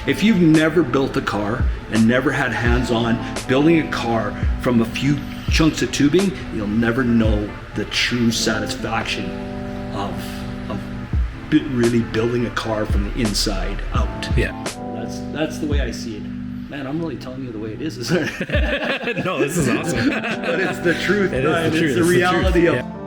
If you've never built a car and never had hands-on building a car from a few chunks of tubing, you'll never know the true satisfaction of really building a car from the inside out. Yeah. That's the way I see it. Man, I'm really telling you the way it is, isn't it? No, this is awesome. But it's the truth. It is the truth. It's the reality of. Yeah.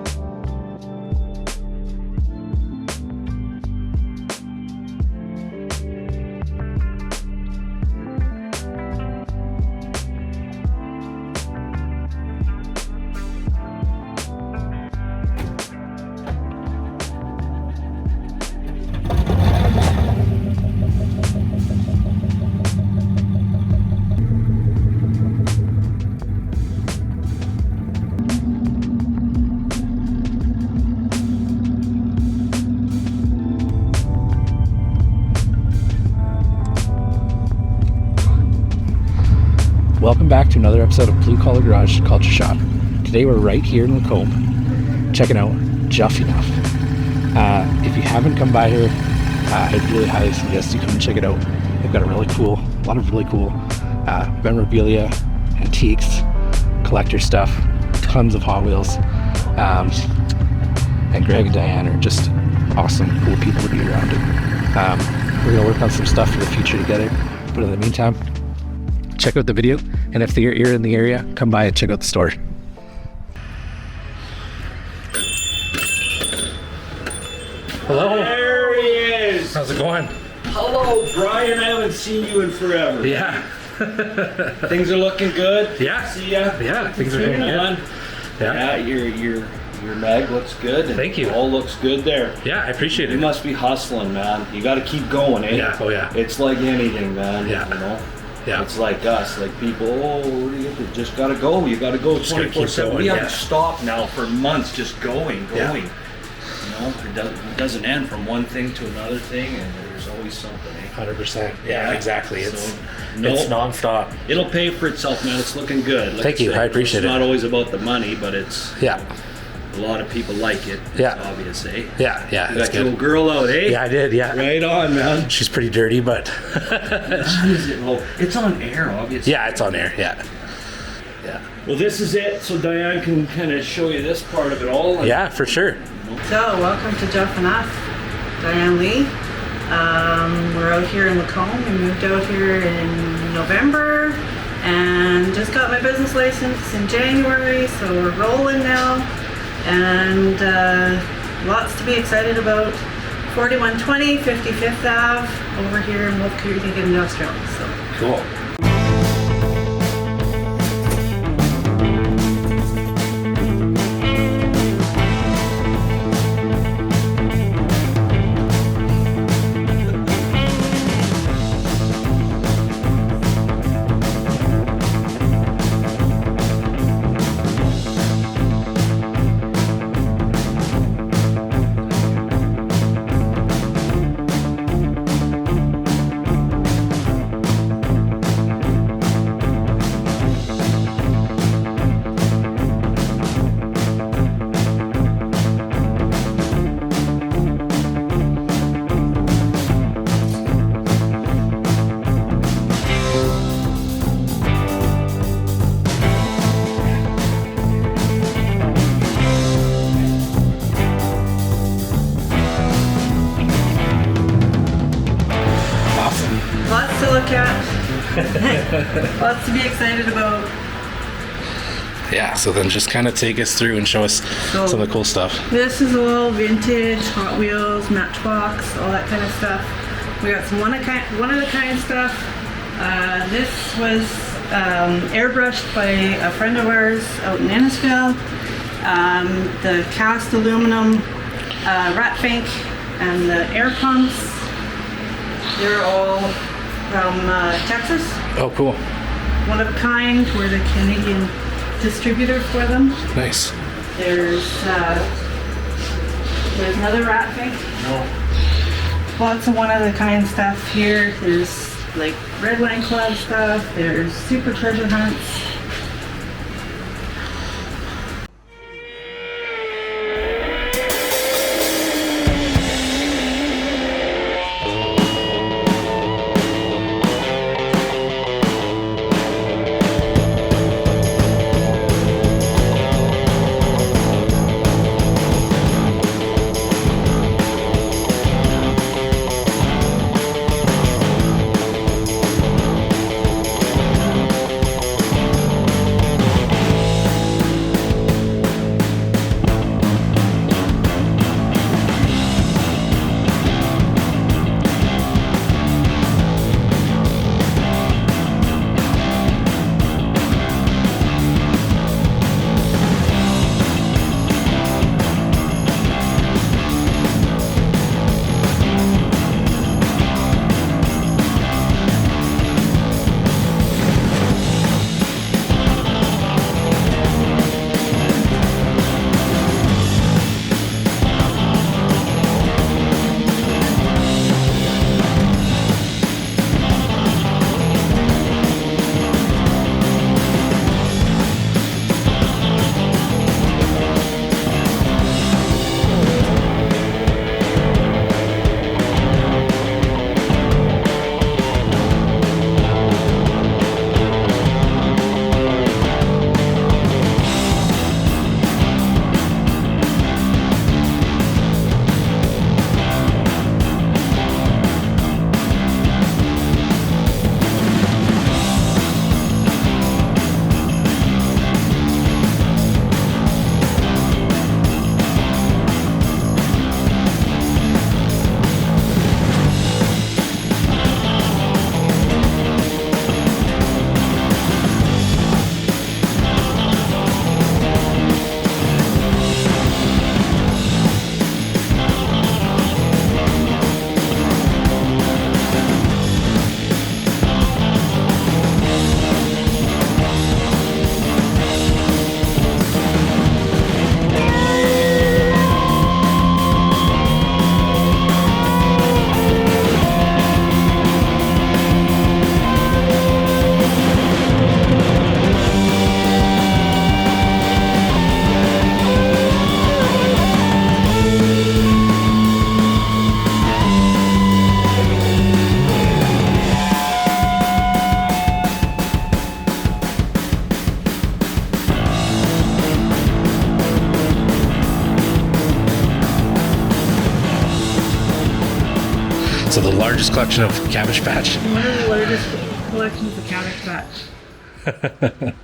Welcome back to another episode of Blue Collar Garage Culture Shop. Today we're right here in Lacombe, checking out Juff-E-Nuff. If you haven't come by here, I'd really highly suggest you come and check it out. They've got a lot of really cool memorabilia, antiques, collector stuff, tons of Hot Wheels, and Gregg and Dyane are just awesome, cool people to be around. We're gonna work on some stuff for the future together, but in the meantime, check out the video, and if you're in the area, come by and check out the store. Hello. There he is. How's it going? Hello, Brian. I haven't seen you in forever. Yeah. Things are looking good. Yeah. See ya. Yeah, things are going good. Yeah, your mag looks good. Thank you. All looks good there. Yeah, I appreciate You it. must be hustling, man. You got to keep going, eh? Yeah. Oh yeah. It's like anything, man. Yeah. You know. Yeah. It's like us, like people, you just gotta go. You gotta go 24/7. We haven't stopped now for months, just going. Yeah. You know, it doesn't end from one thing to another thing, and there's always something. 100%. Yeah, exactly. It's nonstop. It'll pay for itself, man. It's looking good. Like Thank you. I appreciate it. It's not always about the money, but it's a lot of people like it. Yeah. It's obvious, eh? Yeah. You It's got your good. little girl out, eh? Yeah, I did. Yeah. Right on, man. She's pretty dirty, but It's on air, obviously. yeah, it's on air. Yeah. Yeah. Well, this is it, so Diane can kind of show you this part of it all. Yeah, for sure. So, welcome to Juff-E-Nuff. Diane Lee. We're out here in Lacombe. We moved out here in November and just got my business license in January, so we're rolling now. And lots to be excited about. 4120 55th Ave over here in Wolf Creek Industrial. So. Cool. Lots to look at. Lots to be excited about. Yeah, so then just kind of take us through and show us some of the cool stuff. This is all vintage, Hot Wheels, Matchbox, all that kind of stuff. We got some one of the kind stuff. This was airbrushed by a friend of ours out in Innisfail. The cast aluminum rat fink and the air pumps, they're all from Texas. Oh, cool. One of a kind. We're the Canadian distributor for them. Nice. There's another rat fink. Lots of one of a kind stuff here. There's like Redline Club stuff. There's Super Treasure Hunts. largest collection of Cabbage Patch. One of the largest collections of Cabbage Patch.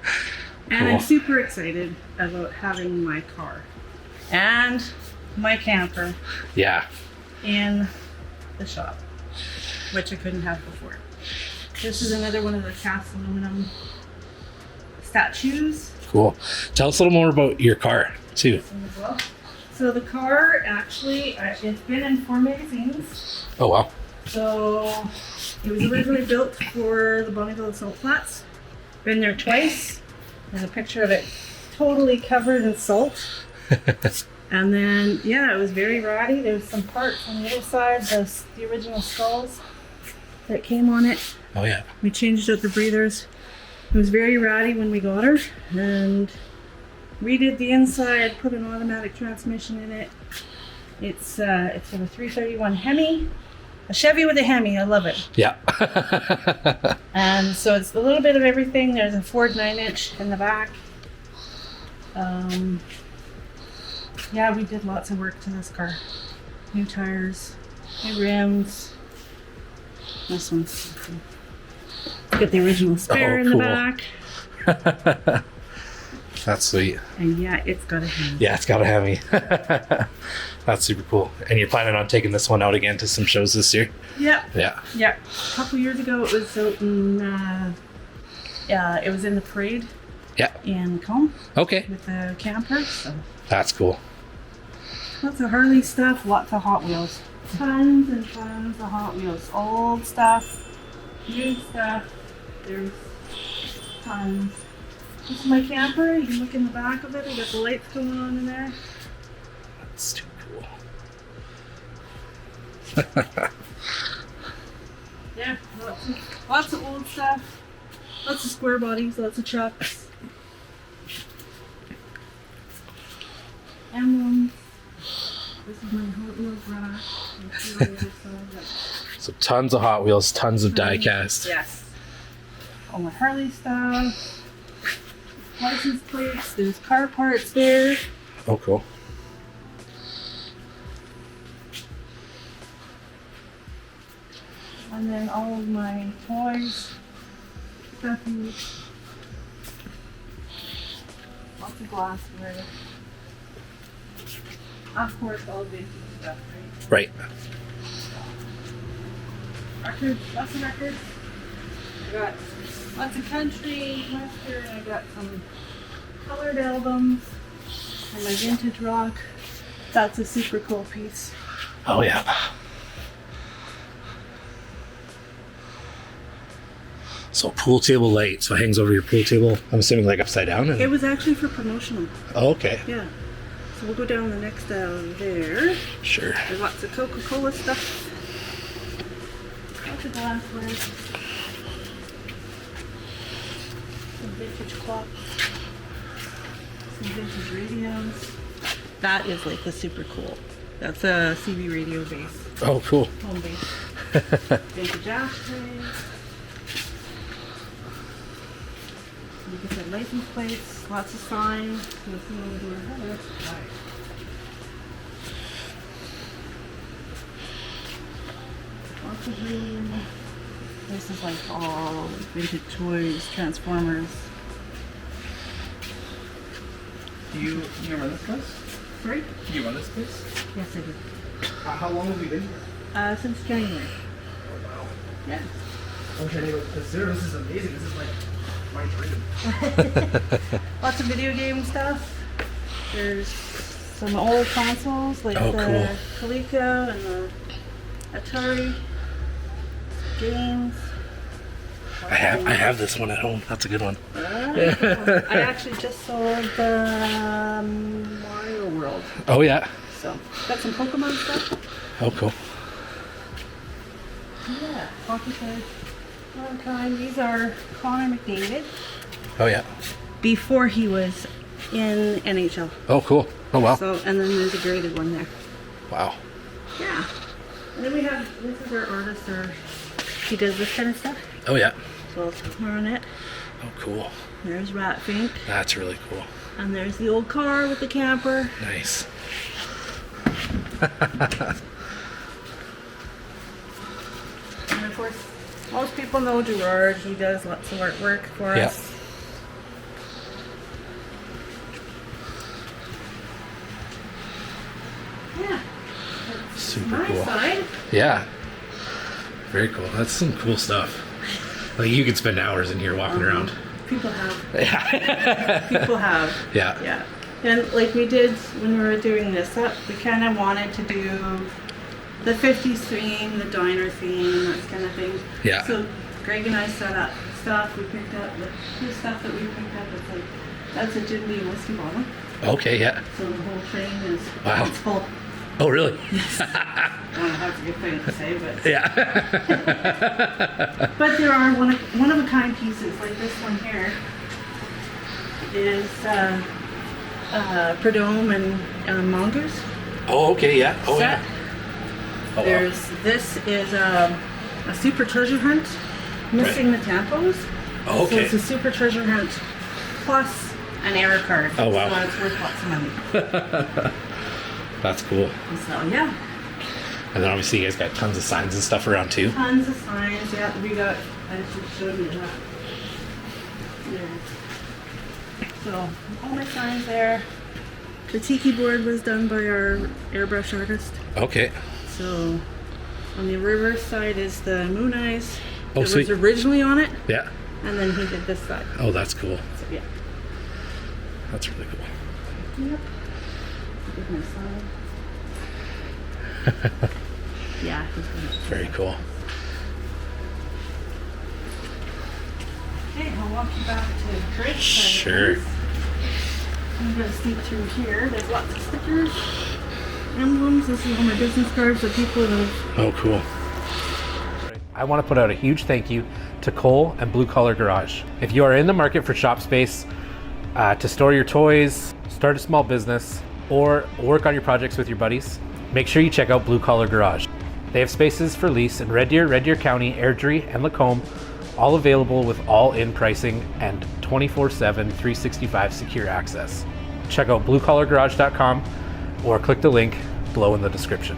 And I'm Cool. super excited about having my car and my camper Yeah. in the shop, which I couldn't have before. This is another one of the cast aluminum statues. Cool. Tell us a little more about your car, too. As well. So the car actually, it's been in 4 magazines. Oh, wow. So it was originally built for the Bonneville Salt Flats. Been there twice. There's a picture of it totally covered in salt. And then, yeah, it was very ratty. There's some parts on the other side, the original skulls that came on it. Oh, yeah. We changed out the breathers. It was very ratty when we got her, and redid the inside, put an automatic transmission in it. It's a 331 Hemi, a Chevy with a Hemi. I love it. Yeah. And so it's a little bit of everything. There's a Ford 9-inch in the back. Yeah, we did lots of work to this car. New tires, new rims. This one's got the original spare in the back. That's sweet. And yeah, it's got a Hemi. Yeah, it's got a Hemi. That's super cool. And you're planning on taking this one out again to some shows this year? Yeah. Yeah. Yeah. A couple years ago, it was out in, it was in the parade Yeah. in Lacombe Okay. with the camper. So That's cool. lots of Harley stuff, lots of Hot Wheels. Tons and tons of Hot Wheels. Old stuff, new stuff. There's tons. This is my camper. You can look in the back of it. I got the lights going on in there. That's too cool. Yeah, lots of old stuff. Lots of square bodies, lots of trucks. Emblems. This is my Hot Wheels rack. You see on the other side, So tons of Hot Wheels, tons of die cast. yes. All my Harley stuff. License plates. There's car parts there. Oh, cool. And then all of my toys. Stuffy. Lots of glassware. Of course, all vintage stuff, right? Right. Records, lots of records. I got lots of country, western. I got some colored albums and my vintage rock. That's a super cool piece. Oh, yeah. So pool table light. So it hangs over your pool table. I'm assuming like upside down. It was actually for promotional. Oh, okay. Yeah. So we'll go down the next aisle there. Sure. There's lots of Coca-Cola stuff. Lots of glassware. Some vintage clocks. Some vintage radios. That is like the super cool. That's a CB radio base. Oh, cool. Home base. Vintage ashtrays. You get the license plates. Lots of signs. You'll see over here. Lots of room. This is like all vintage toys, Transformers. Do you run this place? Sorry? Do you run this place? Yes, I do. How long have you been here? Since January. Oh, wow. Yeah. Okay, anyway, this is amazing. This is like my dream. Lots of video game stuff. There's some old consoles like Oh, the Coleco and the Atari games. I have this one at home. That's a good one. I actually just sold the Mario World. Oh, yeah. So, got some Pokemon stuff. Oh, cool. Yeah, hockey cards. All kind. These are Connor McDavid Oh, yeah. before he was in NHL. Oh, cool. Oh, wow. So, and then there's a graded one there. Wow. Yeah. And then we have, this is our artist, he does this kind of stuff. Oh, yeah. So it's Clarinet. Oh, cool. There's Rat Fink. That's really cool. And there's the old car with the camper. course, most people know Gerard. He does lots of artwork for Yeah. us. Yeah. That's Super my cool. side. Yeah. Very cool. That's some cool stuff. Like you could spend hours in here walking around. People have. Yeah. People have. Yeah. Yeah. And like we did when we were doing this up, we kind of wanted to do the 50s theme, the diner theme, that kind of thing. Yeah. So Greg and I set up stuff. We picked up the stuff that we picked up. It's like, that's a Jim Beam whiskey bottle. Okay, yeah. So the whole train is Wow. it's full. Oh, really? I don't know, that's a good thing to say, but Yeah. but there are one of a kind pieces like this one here is Prud'homme and Mongoose Oh, okay, yeah. Oh, set. yeah. Oh, wow. This is a super treasure hunt missing the tampos. Oh, So okay. it's a super treasure hunt plus an error card. Oh, wow. So it's worth lots of money. That's cool. So yeah. And then obviously you guys got tons of signs and stuff around too. Tons of signs, yeah, we got, I should show you that. Yeah. So, all my signs there. The tiki board was done by our airbrush artist. Okay. So, on the reverse side is the moon eyes. Oh, that sweet. was originally on it, Yeah. and then he did this side. Oh, that's cool. So, yeah. That's really cool. Yep. Did my side. Yeah, he's gonna. Very cool. Okay, I'll walk you back to Craig's side. Sure. I'm gonna sneak through here. There's lots of stickers, emblems. This is all my business cards that people have. Oh, cool. I want to put out a huge thank you to Cole and Blue Collar Garage. If you are in the market for shop space to store your toys, start a small business, or work on your projects with your buddies, make sure you check out Blue Collar Garage. They have spaces for lease in Red Deer County, Airdrie, and Lacombe, all available with all-in pricing and 24/7, 365 secure access. Check out bluecollargarage.com or click the link below in the description.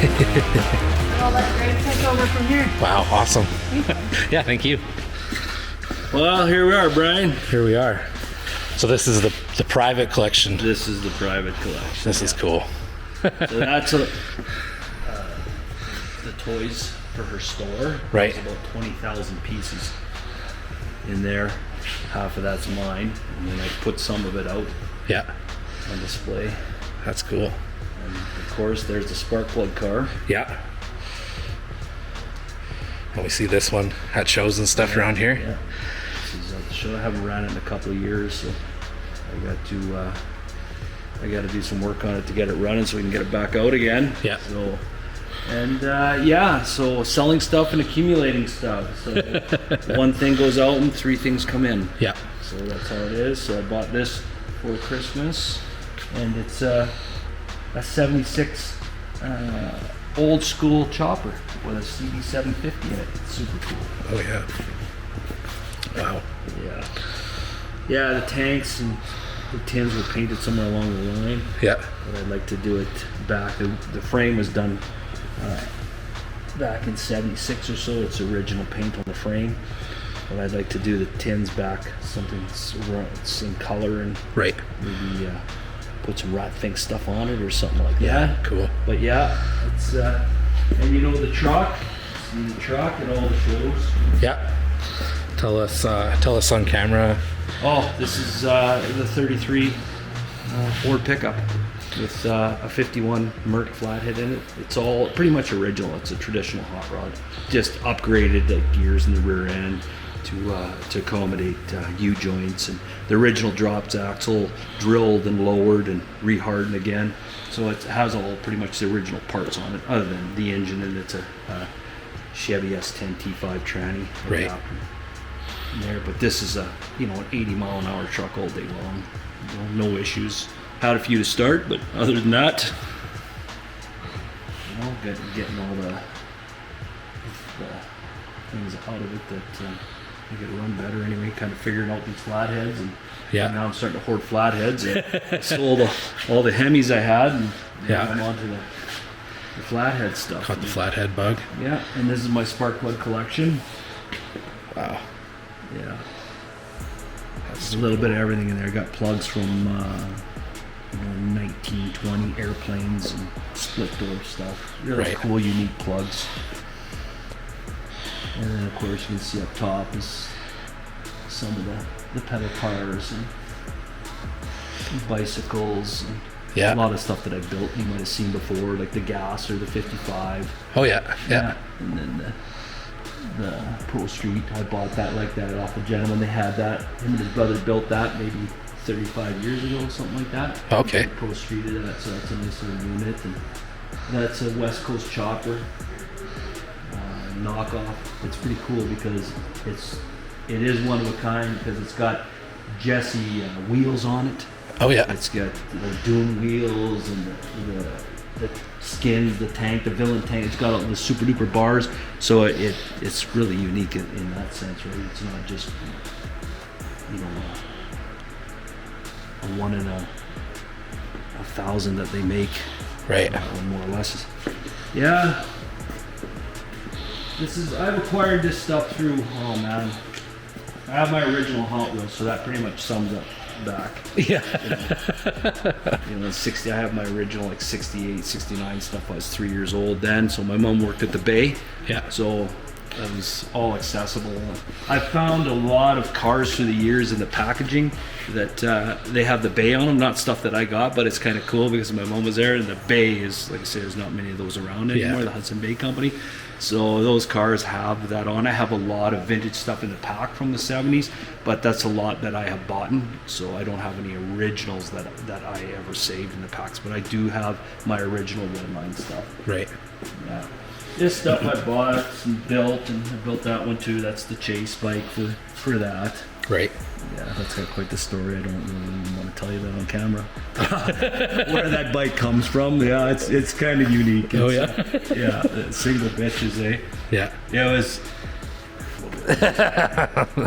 I'll let Greg take over from here. Wow, awesome. Yeah, thank you. Well, here we are, Brian. Here we are. So this is the private collection. This is the private collection. This is cool. So that's the toys for her store. Right. There's about 20,000 pieces in there. Half of that's mine, and then I put some of it out Yeah. on display. That's cool. And of course, there's the spark plug car. Yeah. And we see this one at shows and stuff around here. Yeah. This is the show. I haven't ran it in a couple of years, so I got to do some work on it to get it running so we can get it back out again. Yeah. So, and so selling stuff and accumulating stuff. So one thing goes out and 3 things come in. Yeah. So that's how it is. So I bought this for Christmas, and it's a 76 old school chopper with a CD 750 in it. It's super cool. Oh yeah. Wow. Yeah. Yeah, the tanks and the tins were painted somewhere along the line. Yeah. But I'd like to do it back. The frame was done back in 76 or so. It's original paint on the frame. But I'd like to do the tins back, something that's in color, and Right. maybe put some Rat Fink stuff on it or something like Yeah. that. Cool. But yeah, it's and you know the truck. See the truck at all the shows. Yeah. Tell us on camera. Oh, this is the 33 Ford pickup with a 51 Merc flathead in it. It's all pretty much original. It's a traditional hot rod, just upgraded the gears in the rear end to accommodate U-joints, and the original drops axle drilled and lowered and rehardened again. So it has all pretty much the original parts on it, other than the engine, and it's a Chevy S10 T5 tranny. Right. In there, but this is an 80-mile-an-hour truck all day long. No issues. Had a few to start, but other than that, getting all the things out of it that make it run better. Anyway, kind of figuring out these flatheads, and Yeah. now I'm starting to hoard flatheads. And I sold all the Hemis I had, and Yeah. I'm onto the flathead stuff. Caught the flathead bug. Yeah, and this is my spark plug collection. Wow. Yeah. There's a little bit of everything in there. I got plugs from 1920 airplanes and split door stuff. Really Right. cool, unique plugs. And then of course you can see up top is some of the pedal cars and bicycles and Yeah. a lot of stuff that I built you might have seen before, like the Gas or the 55. Oh yeah. Yeah. And then the Pro Street, I bought that like that off a gentleman. They had that. Him and his brother built that maybe 35 years ago, something like that. Okay. Pro Streeted that, so that's a nice little unit. And that's a West Coast chopper knockoff. It's pretty cool because it is one of a kind because it's got Jesse wheels on it. Oh yeah. It's got the Doom wheels and the skins, the tank, the villain tank. It's got all the super duper bars, so it's really unique in that sense, right? It's not just a one in a 1,000 that they make, Right. or more or less. Yeah, I've acquired this stuff through. Oh man, I have my original Hot Wheels, so that pretty much sums up back. Yeah. 60. I have my original like 68, 69 stuff. I was 3 years old then, so my mom worked at the Bay. Yeah. So it was all accessible. I found a lot of cars through the years in the packaging that they have the Bay on them. Not stuff that I got, but it's kind of cool because my mom was there, and the Bay is, like I say, there's not many of those around anymore. Yeah. The Hudson Bay Company. So those cars have that on. I have a lot of vintage stuff in the pack from the 70s, but that's a lot that I have bought. So I don't have any originals that I ever saved in the packs, but I do have my original Redline stuff. Right. Yeah. This stuff I bought and built, and I built that one too. That's the chase bike for that. Right. Yeah, that's got quite the story. I don't really want to tell you that on camera. Where that bike comes from, yeah, it's kind of unique. Oh It's, yeah. yeah, single bitches, eh? Yeah. Yeah, it was.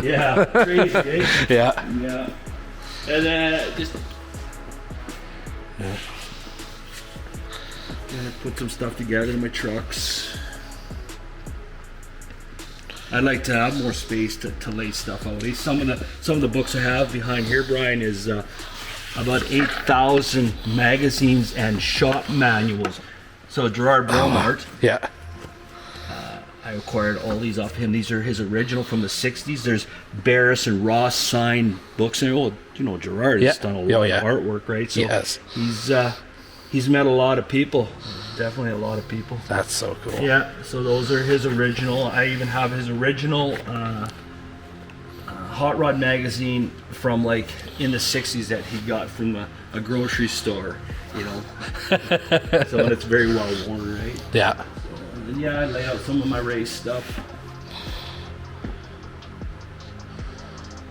Yeah, crazy, eh? Yeah. Yeah. And then just. Yeah. Gonna put some stuff together in my trucks. I'd like to have more space to lay stuff out. Some of the books I have behind here, Brian, is about 8,000 magazines and shop manuals. So Gerard Bromart, Yeah. I acquired all these off him. These are his original from the 60s. There's Barris and Ross signed books. And, Gerard has done a lot of artwork, right? So he's met a lot of people. Definitely a lot of people. That's so cool. Yeah, so those are his original. I even have his original Hot Rod magazine from like in the 60s that he got from a grocery store, So it's very well worn, right? Yeah. And yeah, I lay out some of my race stuff.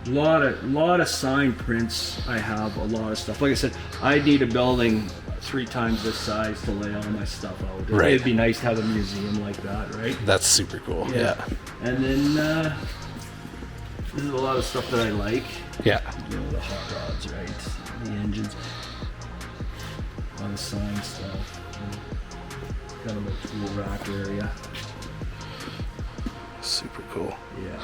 A lot of sign prints. I have a lot of stuff. Like I said, I need a building 3 times this size to lay all my stuff out. Right. It'd be nice to have a museum like that, right? That's super cool. Yeah. And then this is a lot of stuff that I like. Yeah. The hot rods, right? The engines. A lot of sign stuff. Kind of a tool rack area. Super cool. Yeah.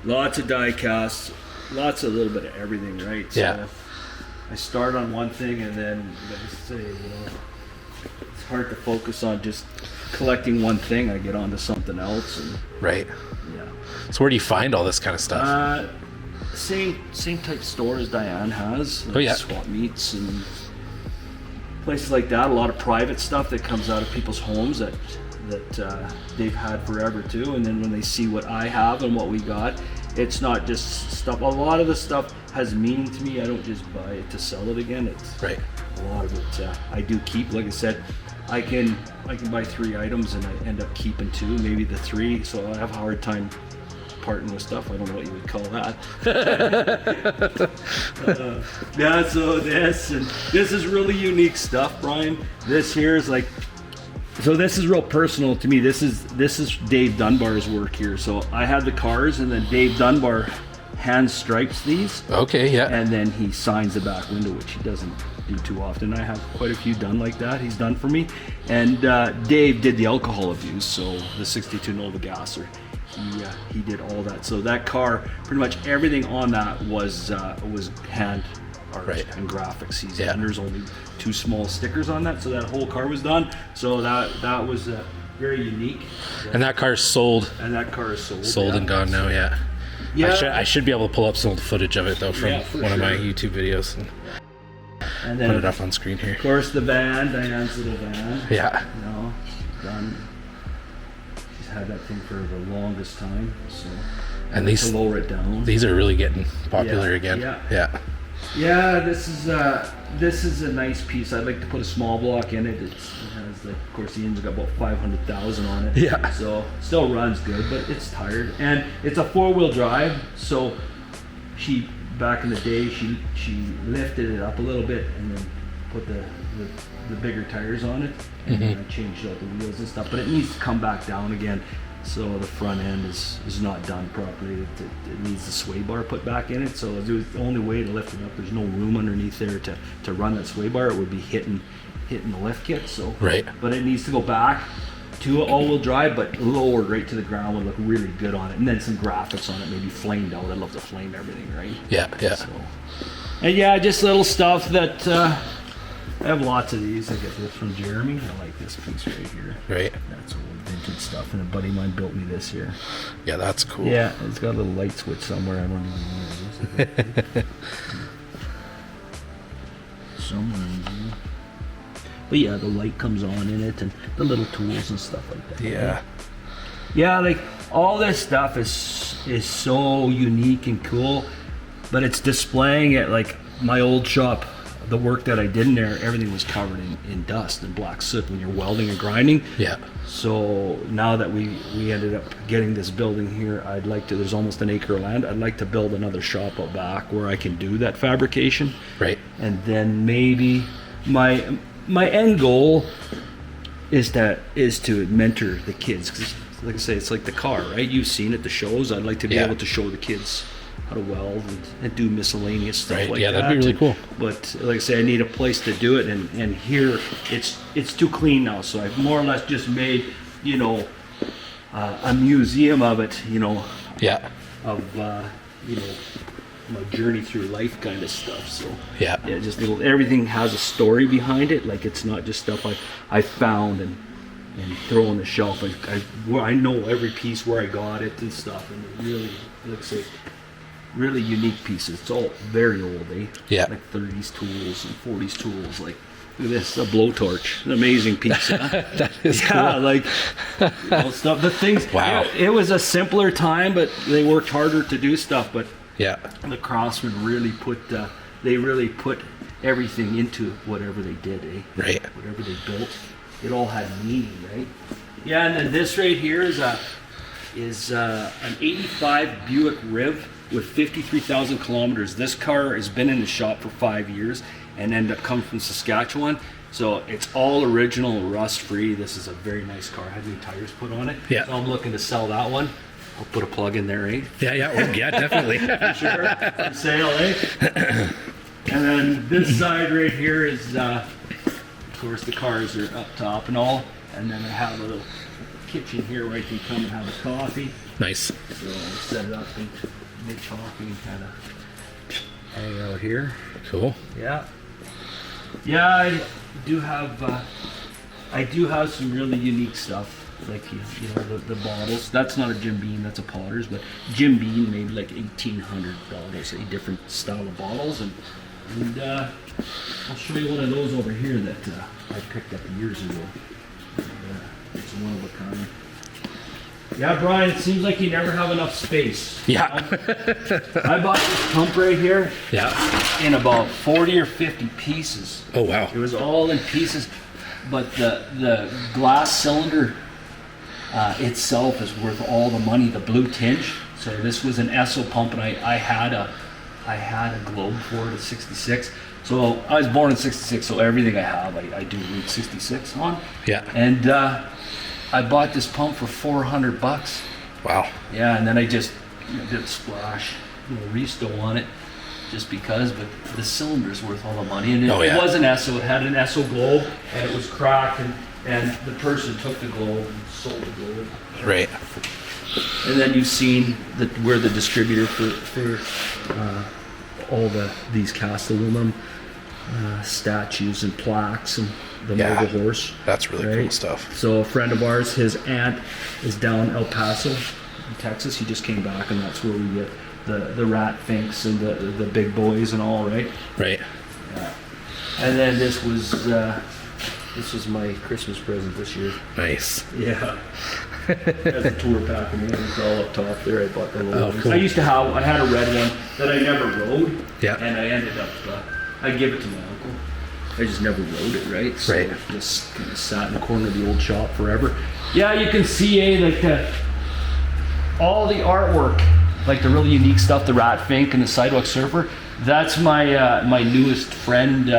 Lots of die casts. Lots of little bit of everything, right? Yeah. So I start on one thing and then, like I say, it's hard to focus on just collecting one thing. I get onto something else. And, right. Yeah. So where do you find all this kind of stuff? Same type store as Dyane has. Like swap meets and places like that. A lot of private stuff that comes out of people's homes that they've had forever too. And then when they see what I have and what we got, it's not just stuff. A lot of the stuff has meaning to me. I don't just buy it to sell it again. It's right. A lot of it I do keep. Like I said, I can buy 3 items and I end up keeping 2, maybe the 3. So I have a hard time parting with stuff. I don't know what you would call that. So this is really unique stuff, Brian. This here is like, so this is real personal to me. This is Dave Dunbar's work here. So I have the cars, and then Dave Dunbar hand stripes these. Okay, yeah. And then he signs the back window, which he doesn't do too often. I have quite a few done like that. He's done for me. And Dave did the alcohol abuse, so the 62 Nova Gasser. He did all that. So that car, pretty much everything on that was hand art and graphics. And there's only 2 small stickers on that, so that whole car was done. So that was very unique. And that car's sold. And that car is sold. Sold and gone now, yeah. I should be able to pull up some footage of it though from one of my YouTube videos and then put it up on screen here. Of course, the van, Diane's little van. Yeah. Done. She's had that thing for the longest time. So and these to lower it down. These are really getting popular again. Yeah. This is a nice piece. I'd like to put a small block in it. It has, of course, the engine's got about 500,000 on it. Yeah. So still runs good, but it's tired. And it's a 4-wheel drive. So back in the day, she lifted it up a little bit and then put the bigger tires on it, and then I changed out the wheels and stuff. But it needs to come back down again. So the front end is not done properly. It needs the sway bar put back in it. So the only way to lift it up, there's no room underneath there to run that sway bar. It would be hitting the lift kit. So but it needs to go back to all-wheel drive, but lowered right to the ground would look really good on it. And then some graphics on it, maybe flamed out. I'd love to flame everything, right? Yeah. So, and just little stuff that I have lots of these. I get this from Jeremy. I like this piece right here. Right. That's old vintage stuff, and a buddy of mine built me this here. Yeah, that's cool. Yeah, it's got a little light switch somewhere. I don't even know where it is. Somewhere in here. But yeah, the light comes on in it, and the little tools and stuff like that. Yeah. Yeah, like all this stuff is so unique and cool, but it's displaying it like my old shop. The work that I did in there, everything was covered in dust and black soot when you're welding and grinding. Yeah. So now that we ended up getting this building here, I'd like to, there's almost an acre of land, I'd like to build another shop out back where I can do that fabrication. Right. And then maybe my end goal is to mentor the kids. 'Cause like I say, it's like the car, right? You've seen it, the shows. I'd like to be able to show the kids how to weld and do miscellaneous stuff like that. Yeah, that'd be really cool. But like I say, I need a place to do it, and here it's too clean now. So I've more or less just made, a museum of it, of my journey through life kind of stuff. So just everything has a story behind it. Like it's not just stuff I found and and throw on the shelf. I know every piece where I got it and stuff, and it really looks like really unique pieces. It's all very old, eh? Yeah. Like 30s tools and 40s tools. Like, look at this, a blowtorch, an amazing piece. That is Yeah, cool. like stuff. The things. Wow. It was a simpler time, but they worked harder to do stuff. But Yeah. the craftsmen really put everything into whatever they did, eh? Right. Whatever they built, it all had meaning, right? Yeah, and then this right here is an '85 Buick Riv with 53,000 kilometers. This car has been in the shop for 5 years and ended up coming from Saskatchewan. So it's all original, rust free. This is a very nice car. Had new tires put on it. Yeah. So I'm looking to sell that one. I'll put a plug in there, eh? Yeah. Oh, yeah, definitely. Sure. For sale, eh? And then this side right here is, of course, the cars are up top and all. And then I have a little kitchen here where I can come and have a coffee. Nice. So I'll set it up and make coffee and kind of hang out here. Cool. Yeah. Yeah, I do have some really unique stuff. Like the bottles. That's not a Jim Beam, that's a Potter's, but Jim Beam made like $1,800 a different style of bottles, and I'll show you one of those over here that I picked up years ago. It's one of a kind. Yeah, Brian, it seems like you never have enough space. Yeah. I bought this pump right here Yeah. in about 40 or 50 pieces. Oh, wow. It was all in pieces, but the glass cylinder itself is worth all the money. The blue tinge. So this was an Esso pump, and I had a Globe for it, a '66. So I was born in '66, so everything I have, I do read '66 on. Yeah. And I bought this pump for $400. Wow. Yeah, and then I just did a splash, resto on it, just because. But the cylinder's worth all the money, and Oh, yeah. it was an Esso. It had an Esso Globe, and it was cracked, and the person took the Globe and sold the Globe. Right. And then you've seen that we're the distributor for all these cast aluminum statues and plaques and the Yeah. mobile horse. That's really cool Right. stuff. So a friend of ours, his aunt is down El Paso, in Texas. He just came back, and that's where we get the rat finks and the big boys and all, right? Right. Yeah. And then this was my Christmas present this year. Nice. Yeah. As a tour pack, and it's all up top there. I bought the little Oh, ones. cool. I had a red one that I never rode. Yeah. And I ended up, I give it to my uncle. I just never rode it, right? So Right. just kind of sat in the corner of the old shop forever. Yeah, you can see, like, all the artwork, like the really unique stuff, the rat fink and the sidewalk surfer. That's my my newest friend.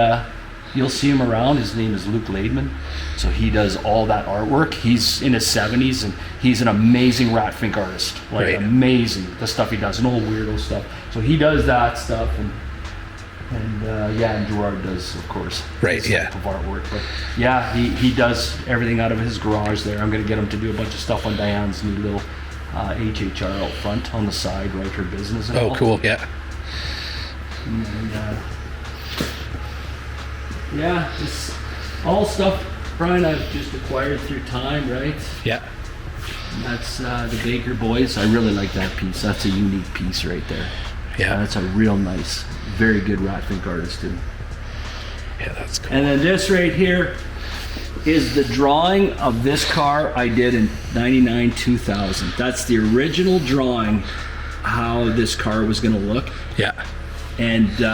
You'll see him around. His name is Luke Laidman. So he does all that artwork. He's in his 70s, and he's an amazing rat fink artist. Like, Right. amazing, the stuff he does, and all weirdo stuff. So he does that stuff, and Gerard does, of course. Right, his yeah. type of artwork. But yeah, he does everything out of his garage there. I'm gonna get him to do a bunch of stuff on Diane's new little HHR out front on the side, right? Her business and all. Oh, cool. Yeah. And, yeah, it's all stuff, Brian, I've just acquired through time, right? Yeah. And that's the Baker Boys. I really like that piece. That's a unique piece right there. Yeah. That's a real nice, very good rat fink artist too. Yeah, that's cool. And then this right here is the drawing of this car I did in '99, 2000. That's the original drawing, how this car was gonna look. Yeah. And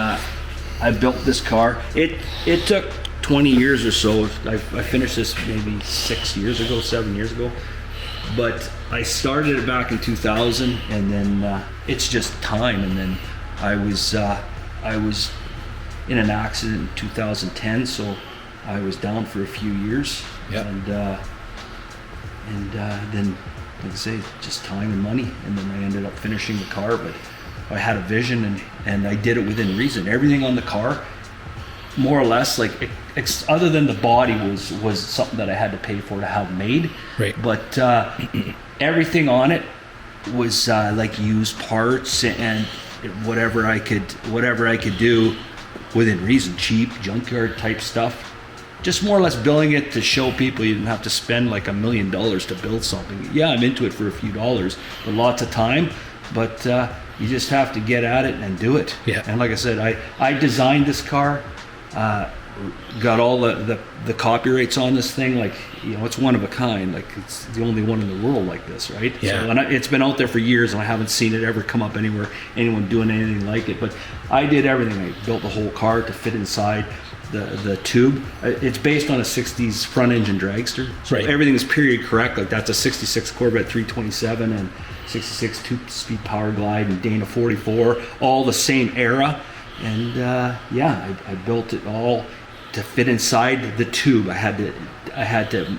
I built this car. It took 20 years or so. I finished this maybe 7 years ago. But I started it back in 2000, and then it's just time. And then I was in an accident in 2010, so I was down for a few years. Yeah. And then, like I say, just time and money. And then I ended up finishing the car, but I had a vision, and I did it within reason. Everything on the car, more or less, like other than the body was something that I had to pay for to have made. Right. But everything on it was like used parts and whatever I could do within reason, cheap junkyard type stuff. just more or less building it to show people you didn't have to spend like $1 million to build something. Yeah, I'm into it for a few dollars, but lots of time. But you just have to get at it and do it. Yeah. And like I said, I designed this car, got all the copyrights on this thing. Like, you know, it's one of a kind. Like, it's the only one in the world like this, right? Yeah. So, and it's been out there for years, and I haven't seen it ever come up anywhere, anyone doing anything like it. But I did everything. I built the whole car to fit inside the tube. It's based on a 60s front engine dragster. So Right. everything is period correct. Like, that's a 66 Corvette 327 and 66 two-speed Power Glide and Dana 44, all the same era. And yeah, I built it all to fit inside the tube. I had to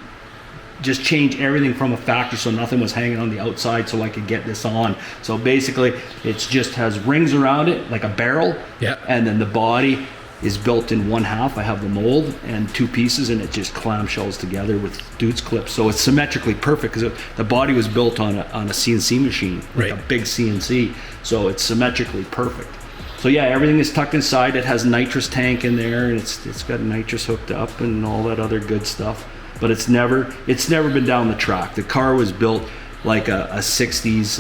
just change everything from a factory so nothing was hanging on the outside so I could get this on. So basically, it just has rings around it like a barrel. Yeah. And then the body is built in one half. I have the mold and two pieces, and it just clamshells together with Dude's clips. So it's symmetrically perfect because the body was built on a CNC machine, like Right. a big CNC. So it's symmetrically perfect. So yeah, everything is tucked inside. It has nitrous tank in there, and it's got nitrous hooked up and all that other good stuff. But it's never been down the track. The car was built like a 60s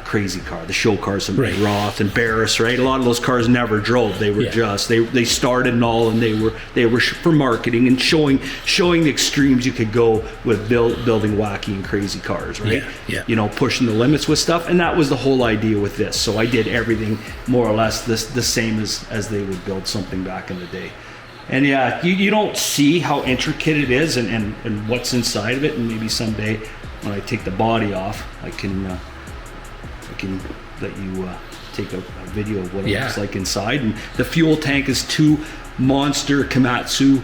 crazy car. The show cars from Right. Roth and Barris, right? A lot of those cars never drove. They were just they started and all, and they were for marketing and showing the extremes you could go with building wacky and crazy cars, right? Yeah, yeah. You know, pushing the limits with stuff, and that was the whole idea with this. So I did everything more or less the same as they would build something back in the day. And yeah, you don't see how intricate it is and what's inside of it. And maybe someday when I take the body off, I can let you take a video of what it looks like inside. And the fuel tank is 2 monster Komatsu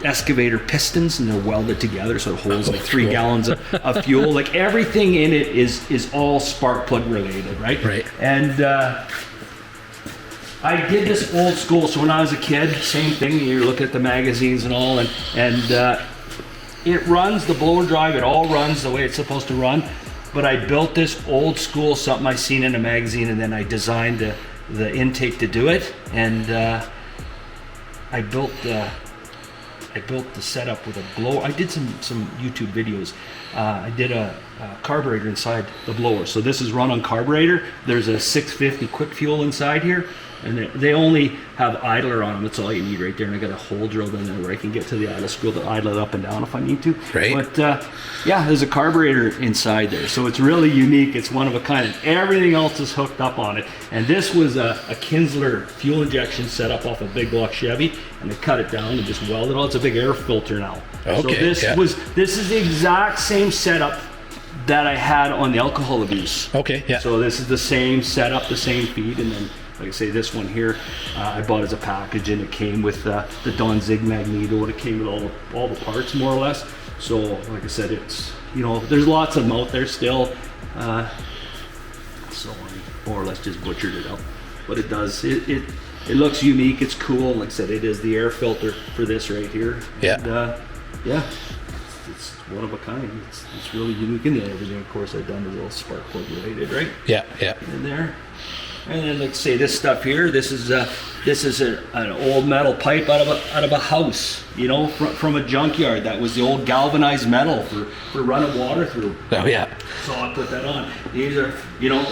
excavator pistons, and they're welded together so it holds like 3 gallons of fuel. Like, everything in it is all spark plug related, right? Right. And I did this old school. So when I was a kid, same thing. You look at the magazines and all, and it runs, the blower drive, it all runs the way it's supposed to run. But I built this old school, something I seen in a magazine, and then I designed the intake to do it. And I built the setup with a blower. I did some YouTube videos. I did a carburetor inside the blower. So this is run on carburetor. There's a 650 quick fuel inside here, and they only have idler on them. That's all you need right there. And I got a hole drilled in there where I can get to the idle screw to idle it up and down if I need to. Right. But yeah, there's a carburetor inside there. So it's really unique. It's one of a kind. And everything else is hooked up on it. And this was a Kinsler fuel injection setup off a big block Chevy, and they cut it down and just welded it all. It's a big air filter now. Okay, So this is the exact same setup that I had on the alcohol abuse. Okay, yeah. So this is the same setup, the same feed, and then, like I say, this one here, I bought as a package, and it came with the Don Zig magneto, and it came with all the parts, more or less. So, like I said, it's, you know, there's lots of them out there still. So I more or less just butchered it up. But it does, it looks unique, it's cool. Like I said, it is the air filter for this right here. Yeah. And, yeah. It's one of a kind. It's really unique. And then everything, of course, I've done is all spark plug related, right? Yeah, yeah. In there. And then, let's say this stuff here. This is an old metal pipe out of a house, you know, from a junkyard. That was the old galvanized metal for running water through. Oh yeah. So I put that on. These are, you know,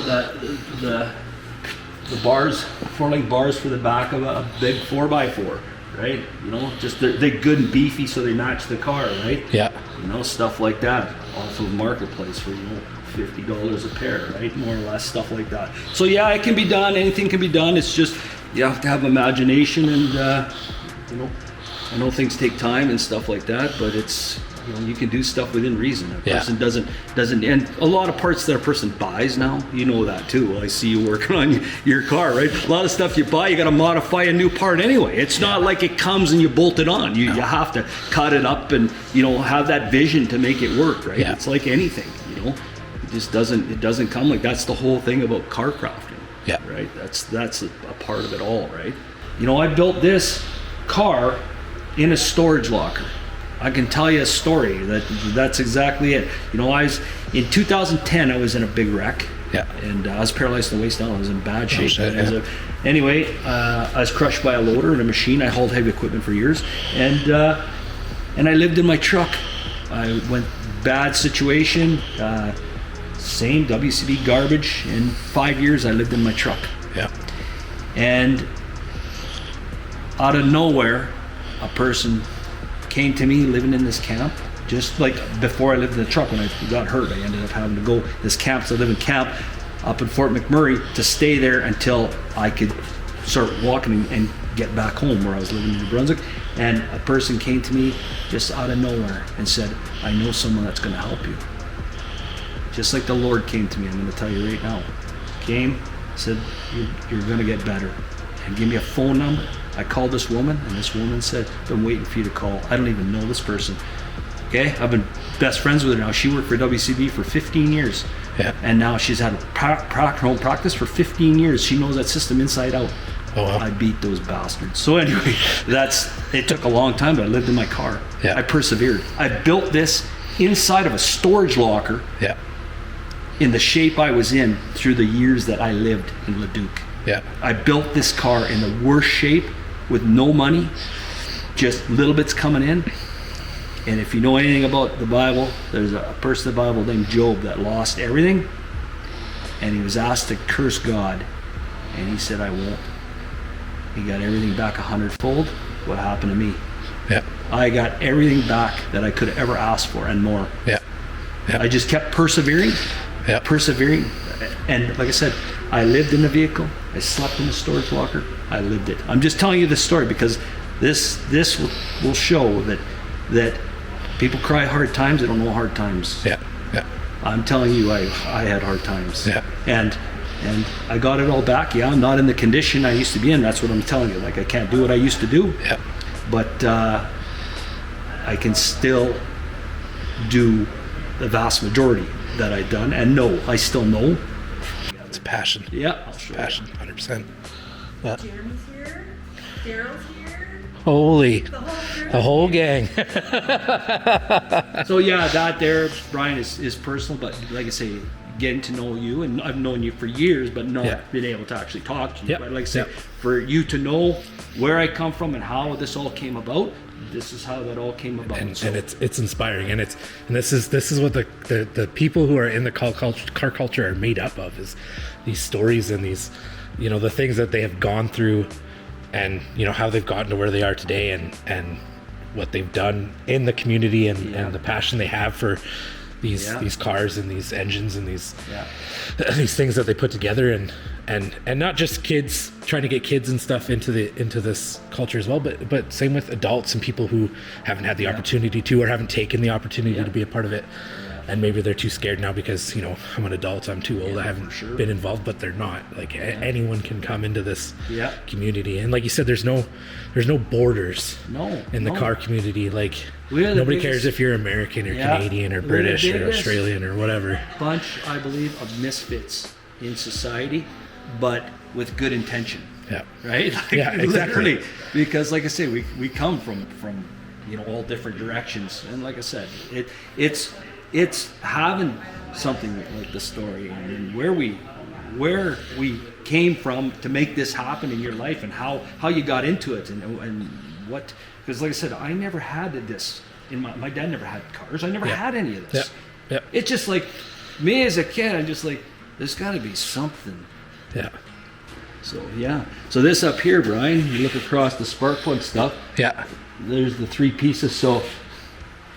the bars, 4-link bars for the back of a big 4x4. Right, you know, just they're good and beefy, so they match the car, right? Yeah. You know, stuff like that. Off of Marketplace for, you know, $50 a pair, right? More or less, stuff like that. So yeah, it can be done. Anything can be done. It's just you have to have imagination, and you know, I know things take time and stuff like that, but it's, you know, you can do stuff within reason. A person doesn't, and a lot of parts that a person buys now, you know that too. I see you working on your car, right? A lot of stuff you buy, you got to modify a new part anyway. It's not like it comes and you bolt it on. You have to cut it up and, you know, have that vision to make it work, right? Yeah. It's like anything, you know. It just doesn't come like that's the whole thing about car crafting. Yeah. Right. That's a part of it all, right? You know, I built this car in a storage locker. I can tell you a story that's exactly it. You know, in 2010, I was in a big wreck, Yeah. And I was paralyzed in the waist down. I was in bad shape. shit, yeah. Anyway, I was crushed by a loader and a machine. I hauled heavy equipment for years, and I lived in my truck. I went bad situation, same WCB garbage. In 5 years, I lived in my truck. Yeah. And out of nowhere, a person came to me living in this camp. Just like before I lived in the truck, when I got hurt, I ended up having to go this camp. So I live in camp up in Fort McMurray to stay there until I could start walking and get back home where I was living in New Brunswick. And a person came to me just out of nowhere and said, I know someone that's going to help you. Just like the Lord came to me, I'm going to tell you right now. Came, said, you're going to get better. And give me a phone number. I called this woman, and this woman said, been waiting for you to call. I don't even know this person. Okay, I've been best friends with her now. She worked for WCB for 15 years. Yeah. And now she's had a home practice for 15 years. She knows that system inside out. Oh, wow. I beat those bastards. So anyway, it took a long time, but I lived in my car. Yeah. I persevered. I built this inside of a storage locker. Yeah. In the shape I was in through the years that I lived in Leduc. Yeah. I built this car in the worst shape with no money, just little bits coming in. And if you know anything about the Bible, there's a person in the Bible named Job that lost everything, and he was asked to curse God, and he said, I won't. He got everything back 100-fold. What happened to me? Yeah. I got everything back that I could have ever asked for and more. Yeah. Yeah. I just kept persevering. Yeah. Persevering. And like I said, I lived in the vehicle. I slept in the storage locker. I lived it. I'm just telling you this story because this will show that people cry hard times. They don't know hard times. Yeah. Yeah. I'm telling you, I had hard times. Yeah. And I got it all back. Yeah, I'm not in the condition I used to be in. That's what I'm telling you. Like, I can't do what I used to do. Yeah. But I can still do the vast majority that I've done. And no, I still know. It's passion. Yeah. I'll show Passion, 100%. Yeah. Jeremy's here. Daryl's here. Holy. The whole crew. The whole gang. So yeah, that there, Brian, is personal, but like I say, getting to know you, and I've known you for years, but not been able to actually talk to you. Yep. But like I say, Yep. for you to know where I come from and how this all came about, this is how that all came about. And it's inspiring, and this is what the people who are in the car culture are made up of, is these stories and these, the things that they have gone through, and how they've gotten to where they are today, and what they've done in the community, and the passion they have for these cars and these engines and these things that they put together, and not just kids, trying to get kids and stuff into this culture as well, but same with adults and people who haven't had the opportunity to, or haven't taken the opportunity to be a part of it. And maybe they're too scared now because, I'm an adult, I'm too old, I haven't been involved, but they're not. Like, anyone can come into this community. And like you said, there's no borders in the car community. Like, nobody cares if you're American or Canadian or British or Australian or whatever. Bunch, I believe, of misfits in society, but with good intention. Yeah. Right? Like, Yeah, exactly. Literally. Because like I say, we come from all different directions. And like I said, it's having something like the story and where we came from to make this happen in your life, and how you got into it, and what, because like I said, I never had this in my dad never had cars. I never had any of this. Yeah. It's just like me as a kid, I'm just like, there's got to be something. Yeah. So this up here, Brian, you look across the spark plug stuff. Yeah. There's the three pieces. So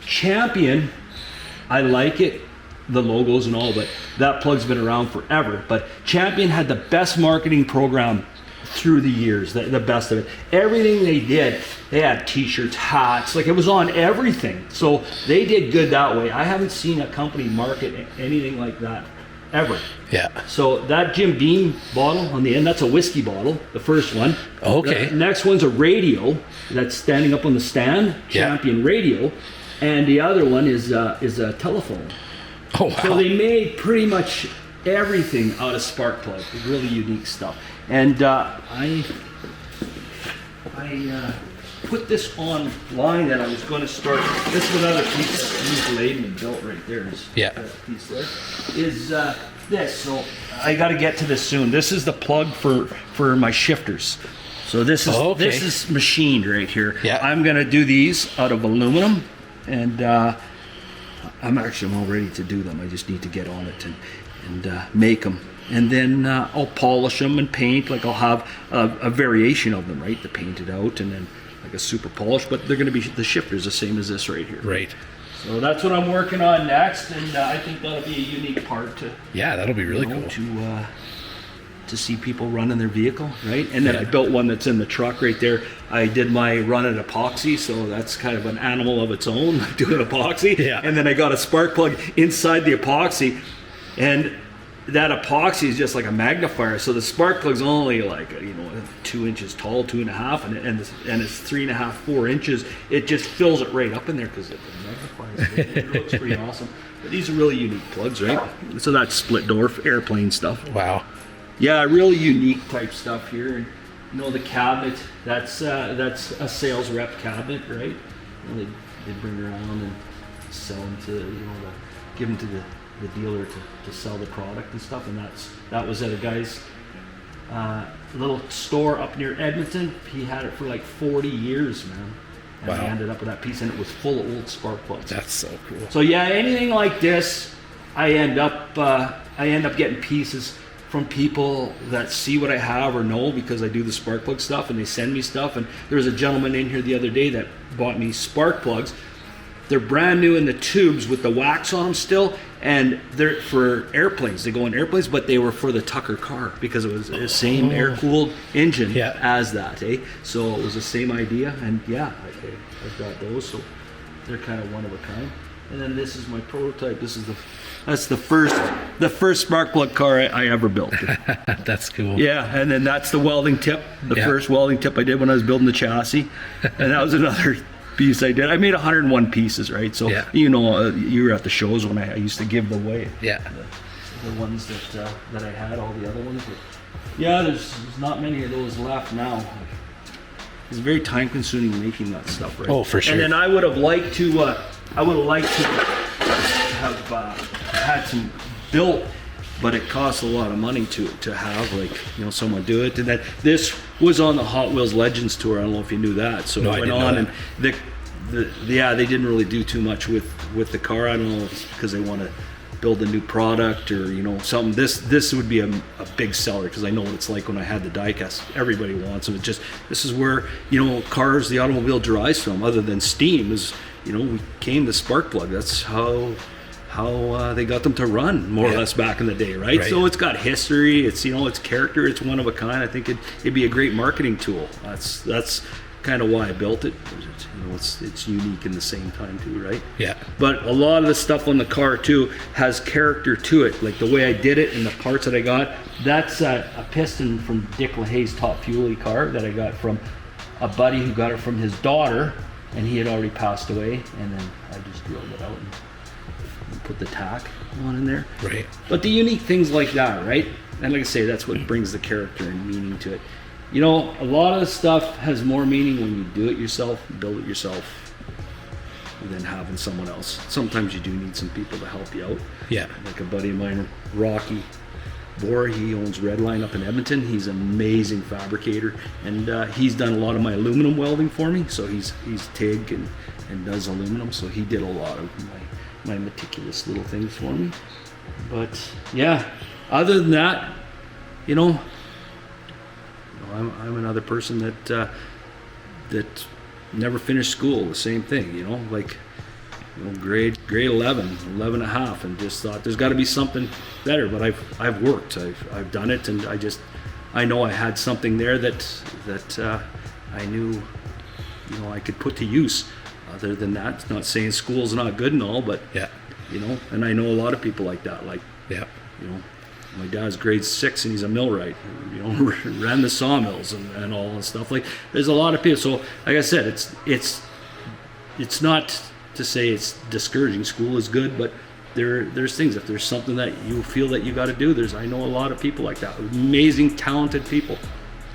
Champion, I like it, the logos and all, but that plug's been around forever. But Champion had the best marketing program through the years, the best of it. Everything they did, they had t-shirts, hats, like it was on everything. So they did good that way. I haven't seen a company market anything like that ever. Yeah. So that Jim Beam bottle on the end, that's a whiskey bottle, the first one. Okay. The next one's a radio that's standing up on the stand, Champion radio. And the other one is a telephone. Oh, wow. So they made pretty much everything out of spark plug, really unique stuff. And I put this online that I was going to start. This is another piece that was laid and built right there. That piece there is this. So I got to get to this soon. This is the plug for my shifters. So this is this is machined right here. Yeah. I'm gonna do these out of aluminum, and I'm all ready to do them. I just need to get on it and make them. And then I'll polish them and paint. Like I'll have a variation of them, right? To paint it out, and then like a super polish. But they're going to be the shifters the same as this right here. Right. So that's what I'm working on next, and I think that'll be a unique part to. Yeah, that'll be really cool. To see people running their vehicle, right? And then I built one that's in the truck right there. I did my run at epoxy, so that's kind of an animal of its own, doing epoxy. Yeah. And then I got a spark plug inside the epoxy, and that epoxy is just like a magnifier. So the spark plug's only like 2 inches tall, 2.5, and it's 3.5, 4 inches. It just fills it right up in there because it magnifies it. It looks pretty awesome. But these are really unique plugs, right? So that's split door airplane stuff. Wow. Yeah, really unique type stuff here. And the cabinet, that's a sales rep cabinet, right? They bring around and sell them to, give them to the dealer to sell the product and stuff. And that was at a guy's little store up near Edmonton. He had it for like 40 years, man. And Wow. I ended up with that piece, and it was full of old spark plugs. That's so cool. So yeah, anything like this, I end up getting pieces from people that see what I have or know because I do the spark plug stuff, and they send me stuff. And there was a gentleman in here the other day that bought me spark plugs. They're brand new in the tubes with the wax on them still, and they're for airplanes. They go in airplanes, but they were for the Tucker car because it was the same air-cooled engine as that, eh? So it was the same idea, and yeah, I've got those, so they're kind of one of a kind. And then this is my prototype. That's the first spark plug car I ever built. That's cool. Yeah, and then that's the welding tip, the first welding tip I did when I was building the chassis, and that was another piece I did. I made 101 pieces, right? So you were at the shows when I used to give them away. Yeah. The ones that I had, all the other ones. But yeah, there's not many of those left now. It's very time consuming making that stuff, right? Oh, for sure. And then I would have liked to have had some built, but it costs a lot of money to have someone do it. And then this was on the Hot Wheels Legends tour. I don't know if you knew that. So it went on, and they didn't really do too much with the car. I don't know if it's because they want to build a new product or something. This would be a big seller because I know what it's like when I had the diecast. Everybody wants them. This is where cars, the automobile derives from, other than steam, is we came to spark plug. That's how they got them to run more or less back in the day, right? So it's got history, it's it's character, it's one of a kind. I think it'd be a great marketing tool. That's kind of why I built it. It's unique in the same time too, right? Yeah. But a lot of the stuff on the car too has character to it, like the way I did it and the parts that I got. That's a piston from Dick LaHaye's Top Fuelie car that I got from a buddy who got it from his daughter, and he had already passed away, and then I just drilled it out and put the tack on in there. Right. But the unique things like that, right? And like I say, that's what brings the character and meaning to it. A lot of the stuff has more meaning when you do it yourself, build it yourself, than having someone else. Sometimes you do need some people to help you out. Yeah. Like a buddy of mine, Rocky Bohr, he owns Redline up in Edmonton. He's an amazing fabricator, and he's done a lot of my aluminum welding for me. So he's TIG and does aluminum. So he did a lot of my meticulous little things for me. But yeah, other than that, I'm another person that never finished school. The same thing, grade 11 and a half, and just thought there's got to be something better. But I've worked, I've done it, and I know I had something there that I knew I could put to use. Other than that, it's not saying school's not good and all, but and I know a lot of people like that. My dad's grade 6 and he's a millwright, ran the sawmills and all and stuff. There's a lot of people. So like I said, it's not to say it's discouraging. School is good, but there's things. If there's something that you feel that you got to do, I know a lot of people like that, amazing, talented people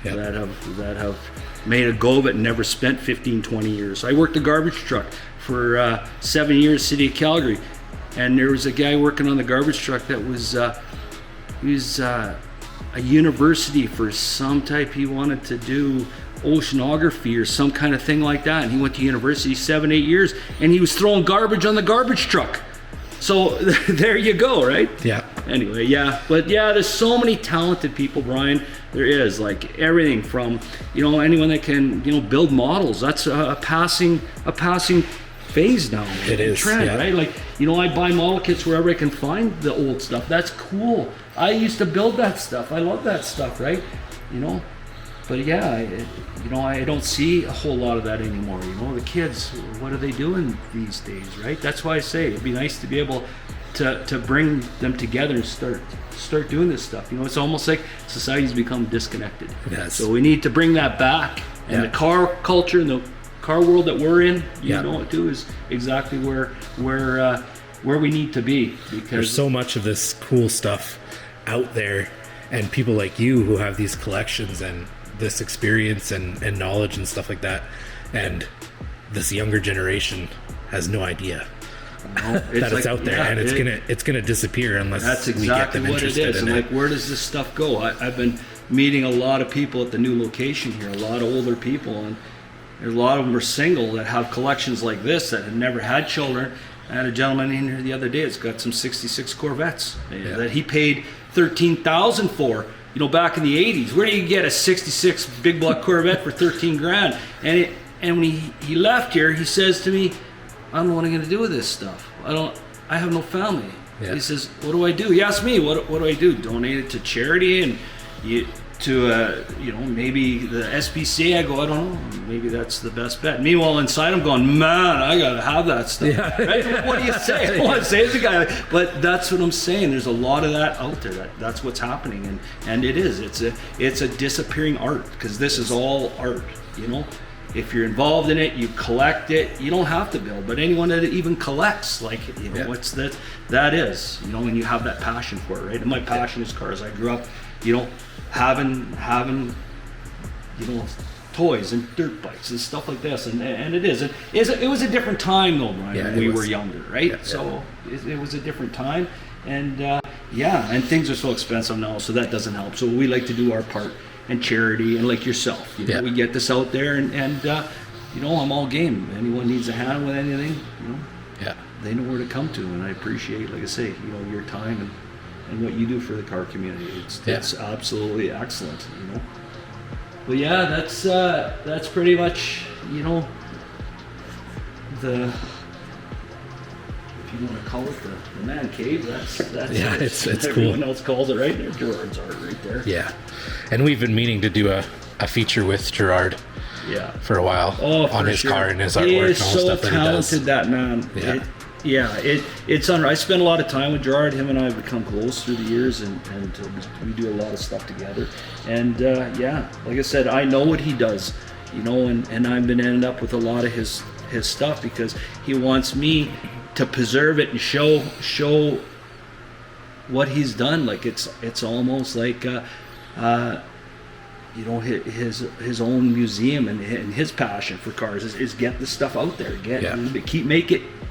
that have made a go of it and never spent 15, 20 years. I worked a garbage truck for 7 years, city of Calgary, and there was a guy working on the garbage truck that was a university for some type. He wanted to do oceanography or some kind of thing like that, and he went to university 7-8 years, and he was throwing garbage on the garbage truck. So there you go, right? Yeah. Anyway, yeah, but yeah, there's so many talented people, Brian. There is, like, everything from, you know, anyone that can, you know, build models. That's a passing phase now. It is, trend, yeah. right? Like, you know, I buy model kits wherever I can find the old stuff. That's cool. I used to build that stuff. I love that stuff, right? You know, but yeah, you know, I don't see a whole lot of that anymore. You know, the kids, what are they doing these days, right? That's why I say it'd be nice to be able to bring them together and start doing this stuff. You know, it's almost like society's become disconnected. Yes. So we need to bring that back. And the car culture and the car world that we're in, you know it too, is exactly where we need to be. Because there's so much of this cool stuff out there, and people like you who have these collections and this experience and knowledge and stuff like that, and this younger generation has no idea that it's out there, and it's gonna disappear unless that's exactly we get them what it interested is. in And it. like, where does this stuff go? I've been meeting a lot of people at the new location here, a lot of older people, and there's a lot of them are single that have collections like this that have never had children. I had a gentleman in here the other day that's got some 66 Corvettes that he paid $13,000 for. You know, back in the 80s, where do you get a 66 big block Corvette for 13 grand? And when he left here, he says to me, I don't know what I'm going to do with this stuff. I have no family. Yeah. He says, what do I do? He asked me, what do I do? Donate it to charity and you know, maybe the SPCA. I go, I don't know. Maybe that's the best bet. Meanwhile, inside I'm going, man, I got to have that stuff. Yeah. Right? What do you say? I don't want to say it's a guy, but that's what I'm saying. There's a lot of that out there. That's what's happening, and it is. It's a disappearing art, because this is all art. You know, if you're involved in it, you collect it. You don't have to build, but anyone that even collects, like, you know, what's that? That is, you know, when you have that passion for it, right? And my passion is cars. I grew up, you know, having you know, toys and dirt bikes and stuff like this, and it was a different time though, Brian, when we were younger, right? So it was a different time, and and things are so expensive now, so that doesn't help. So we like to do our part, and charity, and like yourself, you know, we get this out there, and you know, I'm all game. Anyone needs a hand with anything, you know, they know where to come to, and I appreciate, like I say, you know, your time and what you do for the car community. It's absolutely excellent, you know. But yeah, that's pretty much, you know, if you want to call it the man cave, that's it's cool. Everyone else calls it, right there. Gerard's art right there. Yeah, and we've been meaning to do a feature with Gerard. Yeah. For a while. On his car and his artwork. He is and all the so stuff talented, that man. Yeah. It's unreal. I spend a lot of time with Gerard. Him and I have become close through the years, and we do a lot of stuff together. And like I said, I know what he does, you know, and I've been ending up with a lot of his stuff, because he wants me to preserve it and show what he's done. Like, it's almost like you know, his own museum, and his passion for cars is get the stuff out there,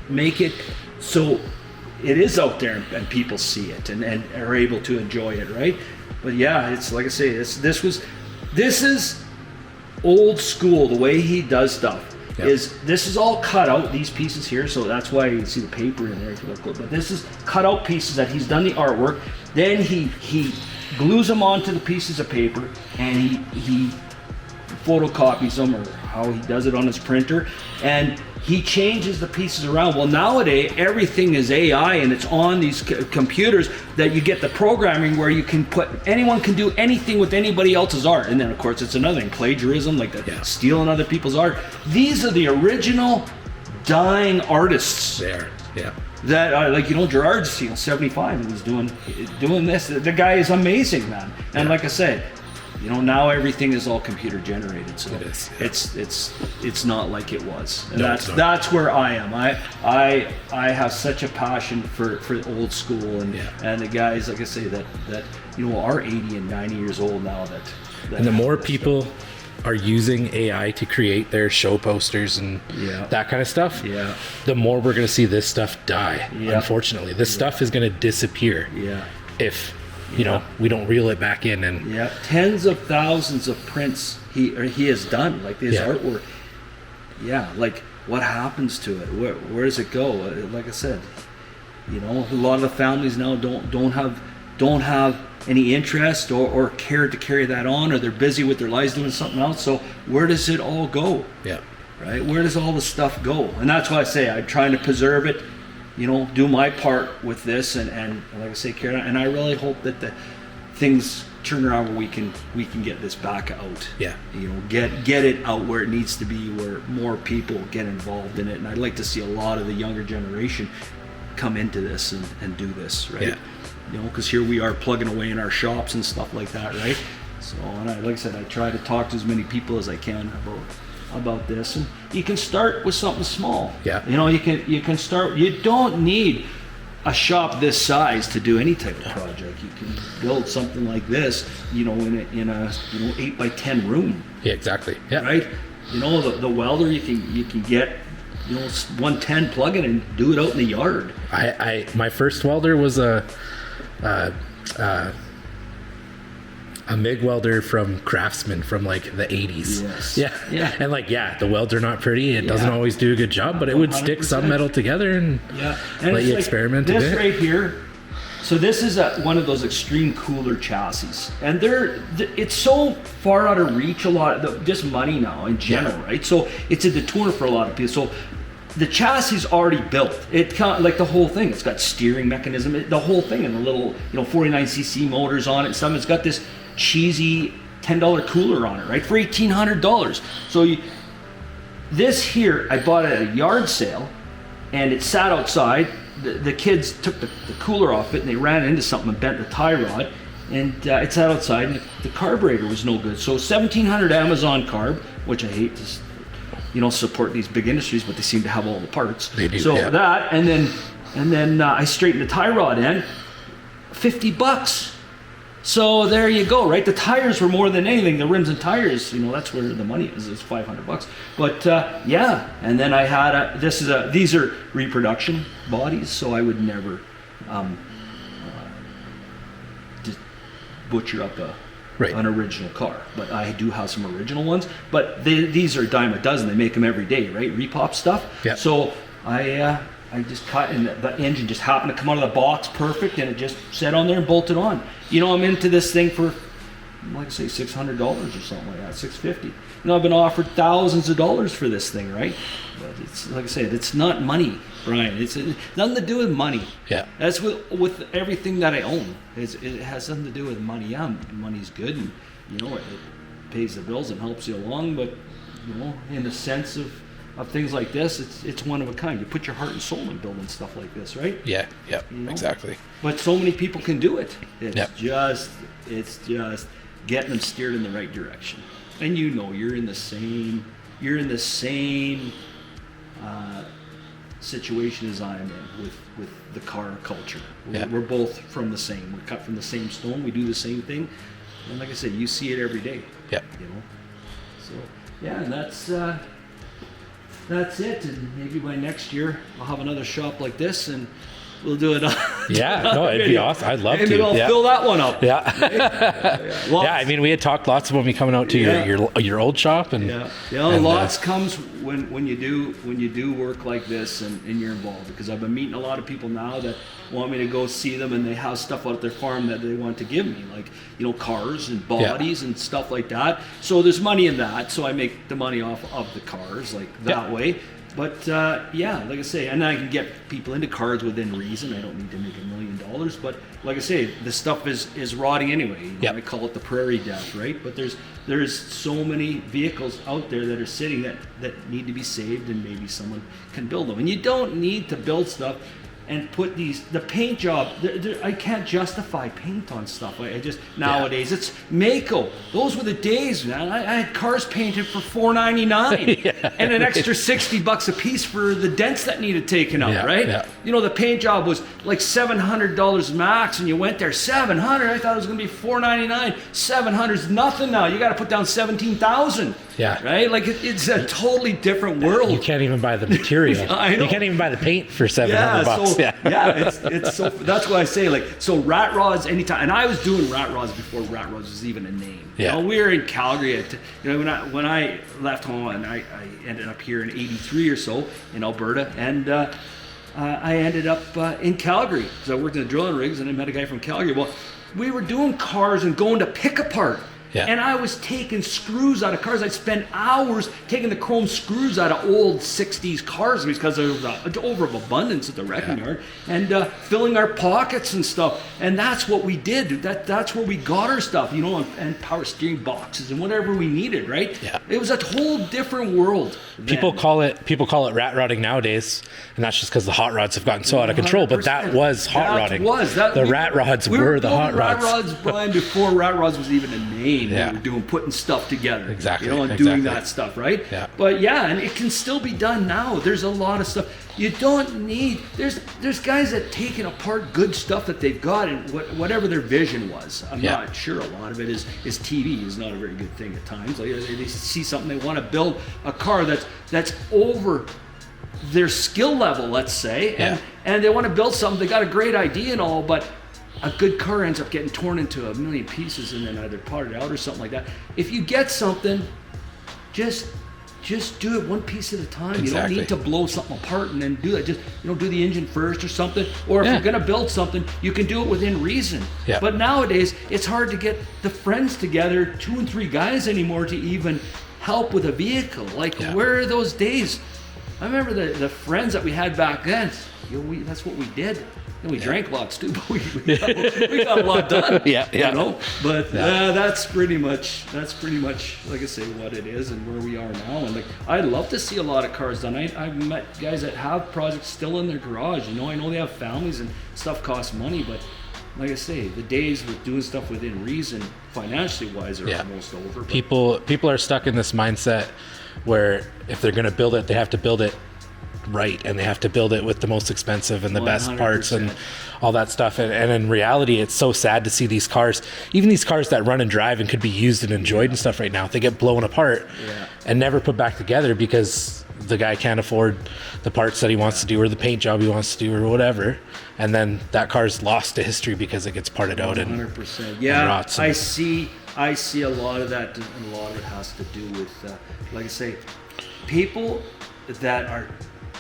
make it so it is out there and people see it and are able to enjoy it, right? But yeah, it's like I say, this is old school. The way he does stuff this is all cut out, these pieces here, so that's why you see the paper in there. But this is cut out pieces that he's done the artwork, then he glues them onto the pieces of paper, and he photocopies them, or how he does it on his printer, and he changes the pieces around. Well, nowadays everything is AI, and it's on these computers that you get the programming where you can anyone can do anything with anybody else's art. And then of course it's another thing, plagiarism, like that, stealing other people's art. These are the original dying artists. There, That like, you know, Gerard's 75 and he's doing this. The guy is amazing, man. And like I said, you know, now everything is all computer generated, so it's not like it was. And that's where I am. I have such a passion for old school, and the guys, like I say, that you know, are 80 and 90 years old now. And the more people are using AI to create their show posters and that kind of stuff, the more we're going to see this stuff die. Unfortunately, this stuff is going to disappear if you know, we don't reel it back in. And yeah, tens of thousands of prints he has done, like his artwork. Yeah, like what happens to it? Where does it go? Like I said, you know, a lot of the families now don't have any interest or care to carry that on, or they're busy with their lives doing something else. So where does it all go? Yeah. Right? Where does all the stuff go? And that's why I say I'm trying to preserve it, you know, do my part with this, and like I say, carry on. And I really hope that the things turn around where we can get this back out. Yeah. You know, get it out where it needs to be, where more people get involved in it. And I'd like to see a lot of the younger generation come into this and do this, right? Yeah. You know, because here we are plugging away in our shops and stuff like that, right? So, and like I said, I try to talk to as many people as I can about this, and you can start with something small. Yeah. You know, you can start. You don't need a shop this size to do any type of project. You can build something like this, you know, in a 8x10 room. Yeah, exactly. Yeah. Right. You know, the welder you can get, you know, 110 plug in and do it out in the yard. My first welder was a MIG welder from Craftsman from like the 80s. Yes. Yeah. And like, the welds are not pretty. It doesn't always do a good job, but it would stick 100%. some metal together and let you experiment a bit. This right here. So this is one of those extreme cooler chassis, and it's so far out of reach. A lot of just money now in general, right? So it's a detour for a lot of people. So the chassis is already built. It kind of, like the whole thing. It's got steering mechanism, the whole thing, and the little 49cc motors on it. And some. It's got this cheesy $10 cooler on it, right, for $1,800. So this here, I bought it at a yard sale, and it sat outside. The kids took the cooler off it, and they ran into something and bent the tie rod, and it sat outside, and the carburetor was no good. So 1,700 Amazon carb, which I hate to support these big industries, but they seem to have all the parts. They do, so that, and then I straightened the tie rod in, $50. So there you go, right? The tires were more than anything. The rims and tires, that's where the money is. It's $500. But and then I had these are reproduction bodies, so I would never just butcher up an original car. But I do have some original ones. But these are a dime a dozen. They make them every day, right? Repop stuff. Yeah. So I just cut, and the engine just happened to come out of the box perfect, and it just sat on there and bolted on. I'm into this thing for, like I say, $600 or something like that, $650. I've been offered thousands of dollars for this thing, right? But it's like I said, it's not money, Brian. It's nothing to do with money. Yeah. That's with everything that I own. It has nothing to do with money. Yeah, money's good, and it pays the bills and helps you along. But in the sense of things like this, it's one of a kind. You put your heart and soul in building stuff like this, right? Yeah, exactly. But so many people can do it. It's just getting them steered in the right direction. And you're in the same situation as I am in with the car culture. We're both from the same. We're cut from the same stone. We do the same thing. And like I said, you see it every day. Yeah. So and that's it, and maybe by next year I'll have another shop like this, and we'll do it. It'd be awesome. I'd love to. Maybe I'll fill that one up. Yeah. Lots, I mean, we had talked lots about me coming out to your old shop, and lots comes when you do work like this and you're involved, because I've been meeting a lot of people now that want me to go see them, and they have stuff out at their farm that they want to give me, like cars and bodies and stuff like that. So there's money in that, so I make the money off of the cars like that way. But like I say, and I can get people into cars within reason. I don't need to make $1 million, but like I say, the stuff is rotting anyway. I call it the prairie death, right? But there's so many vehicles out there that are sitting that need to be saved, and maybe someone can build them. And you don't need to build stuff and put the paint job. I can't justify paint on stuff. I just nowadays it's Mako. Those were the days, man. I had cars painted for $4.99 and an extra $60 a piece for the dents that needed taken out, right? Yeah. The paint job was like $700 max, and you went there $700. I thought it was going to be $4.99. $700 is nothing now. You got to put down $17,000. Yeah. Right? Like it's a totally different world. You can't even buy the material. I know. You can't even buy the paint for $700. it's so, that's why I say, like, so rat rods anytime, and I was doing rat rods before rat rods was even a name. Yeah. You know, we were in Calgary when I left home, and I ended up here in 83 or so in Alberta, and I ended up in Calgary because I worked in the drilling rigs, and I met a guy from Calgary. Well, we were doing cars and going to pick apart. Yeah. And I was taking screws out of cars. I'd spend hours taking the chrome screws out of old 60s cars because there was an overabundance at the wrecking yard, and filling our pockets and stuff. And that's what we did. That's where we got our stuff, you know, and power steering boxes and whatever we needed, right? Yeah. It was a whole different world. People call it rat rodding nowadays, and that's just because the hot rods have gotten so out of control. But that was hot rodding. The rat rods were the hot rods. Rat rods, Brian, before rat rods was even a name. Yeah. We were putting stuff together. Exactly. You know, and exactly. doing that stuff, right? Yeah. But yeah, and it can still be done now. There's a lot of stuff. You don't need, there's guys that taking apart good stuff that they've got and whatever their vision was. I'm not sure. A lot of it is TV is not a very good thing at times. Like they see something, they want to build a car that's over their skill level, let's say, and they want to build something. They got a great idea and all, but a good car ends up getting torn into a million pieces and then either potted out or something like that. If you get something, just do it one piece at a time. Exactly. You don't need to blow something apart and then do that. Just, you know, do the engine first or something. Or if you're going to build something, you can do it within reason. Yeah. But nowadays, it's hard to get the friends together, 2 and 3 guys anymore, to even help with a vehicle. Like, where are those days? I remember the friends that we had back then. You know, that's what we did. And we drank lots too, but we got a lot done. You know? But that's pretty much, like I say, what it is and where we are now. And like, I'd love to see a lot of cars done. I've met guys that have projects still in their garage. You know, I know they have families and stuff costs money, but like I say, the days with doing stuff within reason, financially wise, are almost over. But People are stuck in this mindset where if they're going to build it, they have to build it right, and they have to build it with the most expensive and the 100%. Best parts and all that stuff, and in reality, it's so sad to see these cars, even these cars that run and drive and could be used and enjoyed and stuff right now, they get blown apart and never put back together because the guy can't afford the parts that he wants to do or the paint job he wants to do or whatever, and then that car's lost to history because it gets parted out and 100%. And rots and, I see a lot of that, and a lot of it has to do with like I say, people that are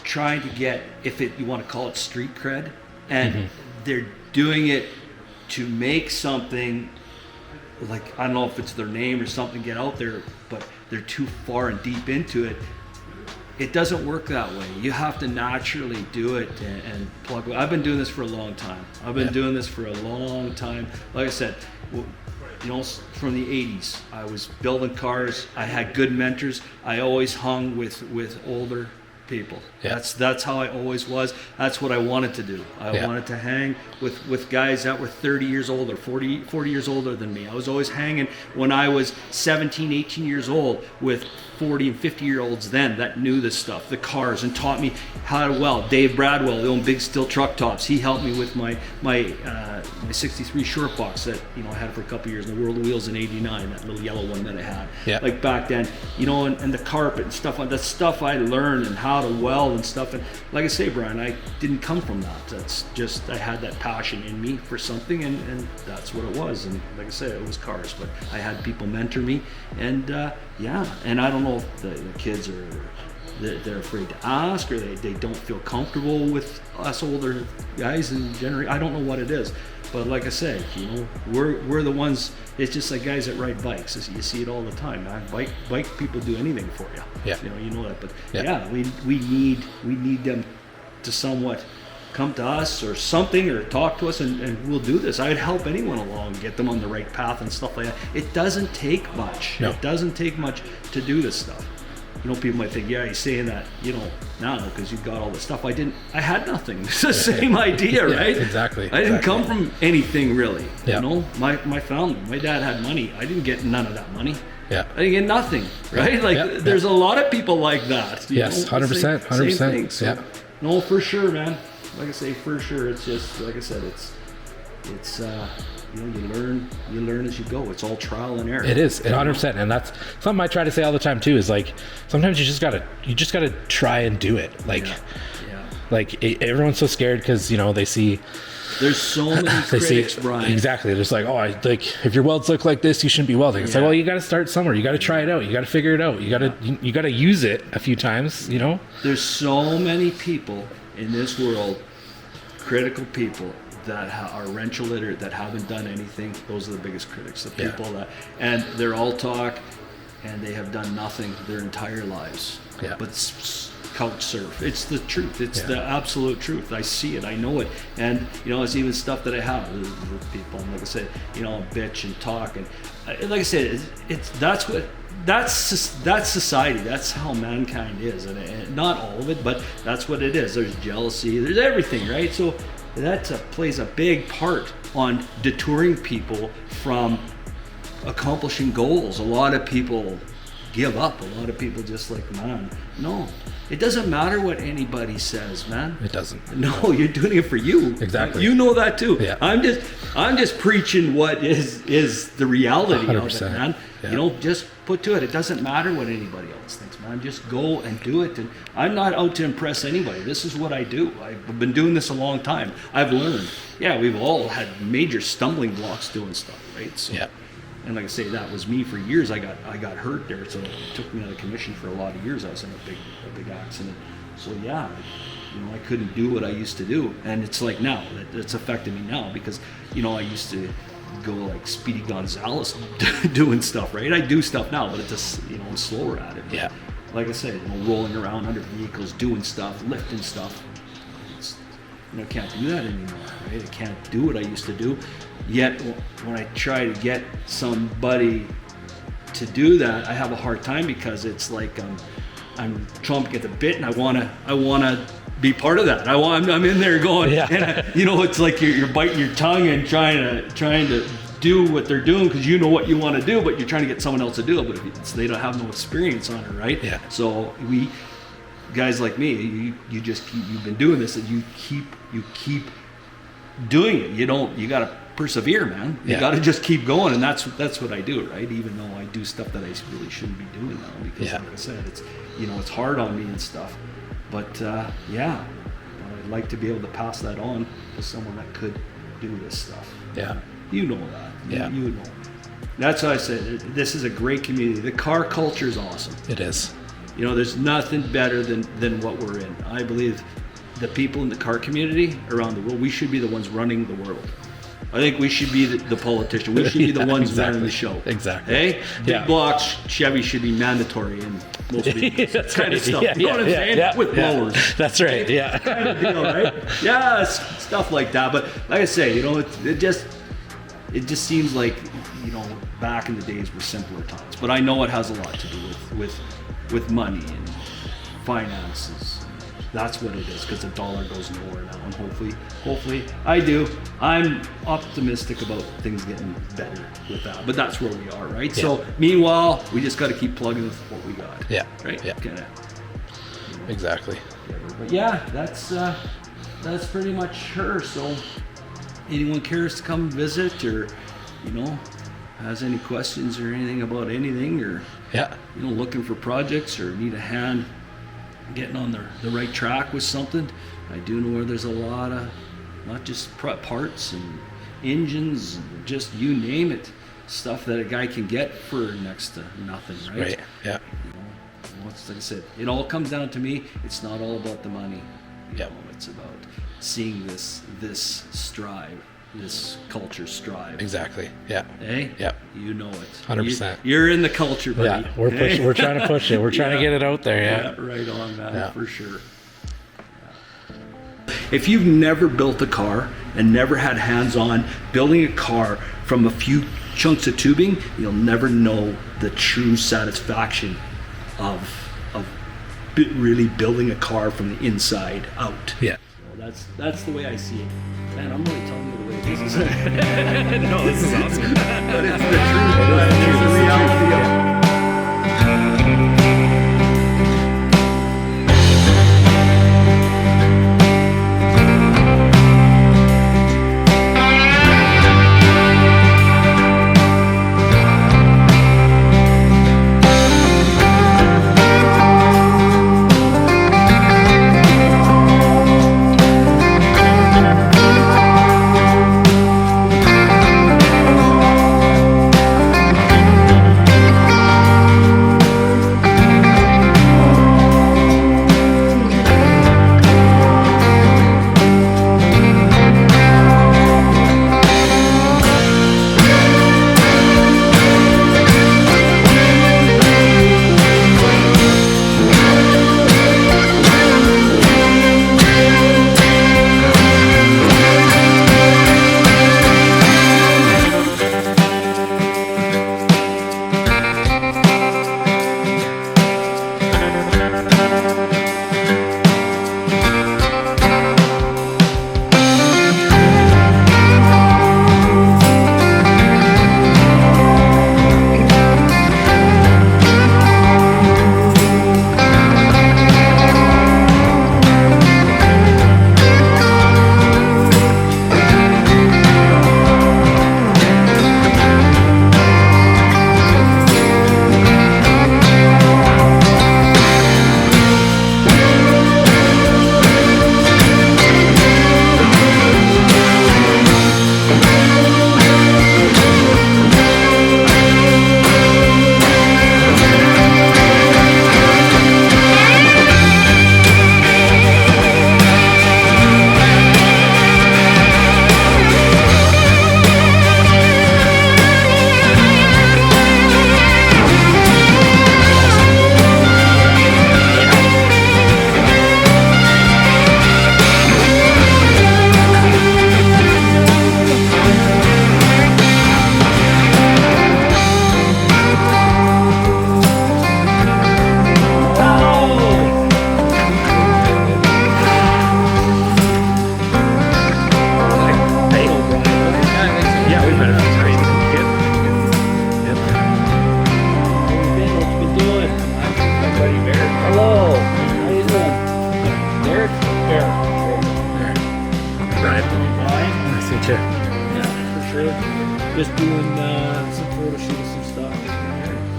trying to get, you want to call it street cred, and they're doing it to make something, like, I don't know if it's their name or something, get out there, but they're too far and deep into it. It doesn't work that way. You have to naturally do it and plug. I've been doing this for a long time. Like I said, you know, from the 80s, I was building cars. I had good mentors. I always hung with older people. That's how I always was. That's what I wanted to do. I wanted to hang with guys that were 30 years older, 40 years older than me. I was always hanging when I was 17, 18 years old with 40 and 50 year olds then that knew this stuff, the cars, and taught me how to weld. Dave Bradwell, the own Big Steel Truck Tops, he helped me with my 63 short box that, you know, I had for a couple years, and the World of Wheels in 89, that little yellow one that I had. Like back then, you know, and the carpet and stuff like that, stuff I learned and how to weld and stuff. And like I say, Brian, I didn't come from that. That's just, I had that passion in me for something, and that's what it was. And like I said, it was cars, but I had people mentor me, and and I don't know if the kids are, they're afraid to ask, or they don't feel comfortable with us older guys in general. I don't know what it is, but like I say, you know, we're the ones. It's just like guys that ride bikes. You see it all the time. Man. Bike people do anything for you. You know that. But we need them to somewhat come to us or something, or talk to us, and we'll do this. I'd help anyone along, get them on the right path and stuff like that. It doesn't take much. It doesn't take much to do this stuff. You know, people might think, he's saying that, you know, now because you've got all this stuff. I had nothing. It's the same idea, right? Exactly. I didn't come from anything really. You know, my family, my dad had money. I didn't get none of that money. I didn't get nothing, right? There's a lot of people like that. Yes, 100%, 100%. So, no, for sure, man. Like I say, for sure. It's just, like I said, it's you know, you learn as you go. It's all trial and error. It is, 100%, and that's something I try to say all the time too. Is like, sometimes you just gotta try and do it. Like, Like everyone's so scared because they see. There's so many critics, Brian. Exactly. There's like, if your welds look like this, you shouldn't be welding. It's like, well, you got to start somewhere. You got to try it out. You got to figure it out. You got to use it a few times. There's so many people in this world, critical people that are wrench illiterate, that haven't done anything. Those are the biggest critics. The people and they're all talk, and they have done nothing their entire lives. Yeah. But couch surf. It's the truth. It's the absolute truth. I see it. I know it. And it's even stuff that I have with people. And like I said, bitch and talk, and like I said, that's society. That's how mankind is, and not all of it, but that's what it is. There's jealousy. There's everything, right? So that plays a big part on deterring people from accomplishing goals. A lot of people give up. A lot of people just like, man, no. It doesn't matter what anybody says, man. It doesn't. No, you're doing it for you. Exactly. You know that too. Yeah. I'm just preaching what is the reality of it, man. Yeah. Just put to it. It doesn't matter what anybody else thinks, man. Just go and do it. And I'm not out to impress anybody. This is what I do. I've been doing this a long time. I've learned. Yeah, we've all had major stumbling blocks doing stuff, right? So, yeah. And like I say, that was me for years. I got hurt there, so it took me out of commission for a lot of years. I was in a big accident. So yeah, I couldn't do what I used to do, and it's like now it's affected me now because I used to go like Speedy Gonzalez doing stuff, right? I do stuff now, but it's just I'm slower at it. Yeah. Like I said, rolling around under vehicles, doing stuff, lifting stuff. I can't do that anymore, right? I can't do what I used to do. Yet when I try to get somebody to do that, I have a hard time because it's like I'm chomping at the bit, and I wanna be part of that. I'm in there going, and it's like you're biting your tongue and trying to do what they're doing because you know what you want to do, but you're trying to get someone else to do it, but they don't have no experience on it, right? Yeah. So guys like me, you've been doing this, and you keep doing it. You got to persevere, man. You got to just keep going, and that's what I do, right? Even though I do stuff that I really shouldn't be doing now because, like I said, it's hard on me and stuff. But I'd like to be able to pass that on to someone that could do this stuff. Yeah, you know that. Yeah, you know. That's why I said this is a great community. The car culture is awesome. It is. There's nothing better than what we're in. I believe the people in the car community around the world, we should be the ones running the world. I think we should be the politician. We should be the ones running the show. Exactly. Hey? Big blocks, Chevy should be mandatory in most people. That's kind of stuff. You know what I'm saying? With blowers. That's right. Yeah. Kind of deal, right? Yeah, stuff like that. But like I say, it just seems like, back in the days were simpler times. But I know it has a lot to do with money and finances. That's what it is, because the dollar goes nowhere now, and hopefully I'm optimistic about things getting better with that, but that's where we are, right? So meanwhile, we just got to keep plugging with what we got. Right. Exactly. But that's pretty much her. So anyone cares to come visit, or has any questions or anything about anything, or looking for projects or need a hand getting on the right track with something, I do know where there's a lot of not just parts and engines, just you name it, stuff that a guy can get for next to nothing, right? Right. Yeah. Like I said, it all comes down to me. It's not all about the money. It's about seeing this strive, this culture strive. Exactly. Yeah. Hey. Yeah. You know it. 100%. You're in the culture, buddy. Yeah. We're pushing. We're trying to push it. We're trying to get it out there. Yeah. Right on, man. For sure. If you've never built a car and never had hands-on building a car from a few chunks of tubing, you'll never know the true satisfaction of really building a car from the inside out. Yeah. So that's the way I see it. Man, I'm really telling you the way it is. No, this is awesome. But it's the truth. It's the reality.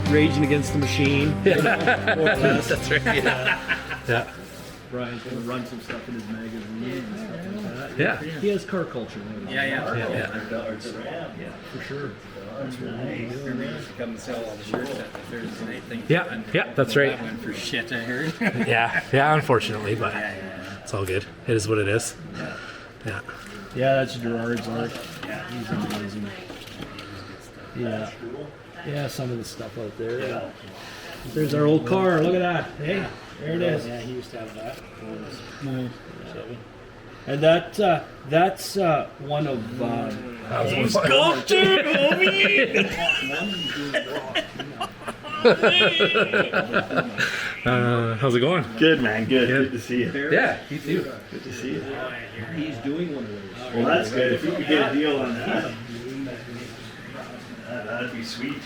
Raging Against the Machine. More or less. That's right. Yeah. Brian's gonna run some stuff in his magazine and stuff like that. Yeah. He has car culture. Yeah. For sure. Come and sell all the shirts at the Thursday night thing. Yeah. Yeah. That's right. Went for shit, I heard. Yeah. Unfortunately, but it's all good. It is what it is. Yeah. Yeah, that's Gerard's art. He's amazing. Yeah. Yeah, some of the stuff out there. Yeah. There's our old car. Look at that. Hey, there it is. Yeah, he used to have that. And that's one of Sculpture, how's it going? Good, man. Good to see you. Yeah, you too. Good to see you. he's doing one of those. Well, that's good. If you could get a deal on that, that'd be sweet.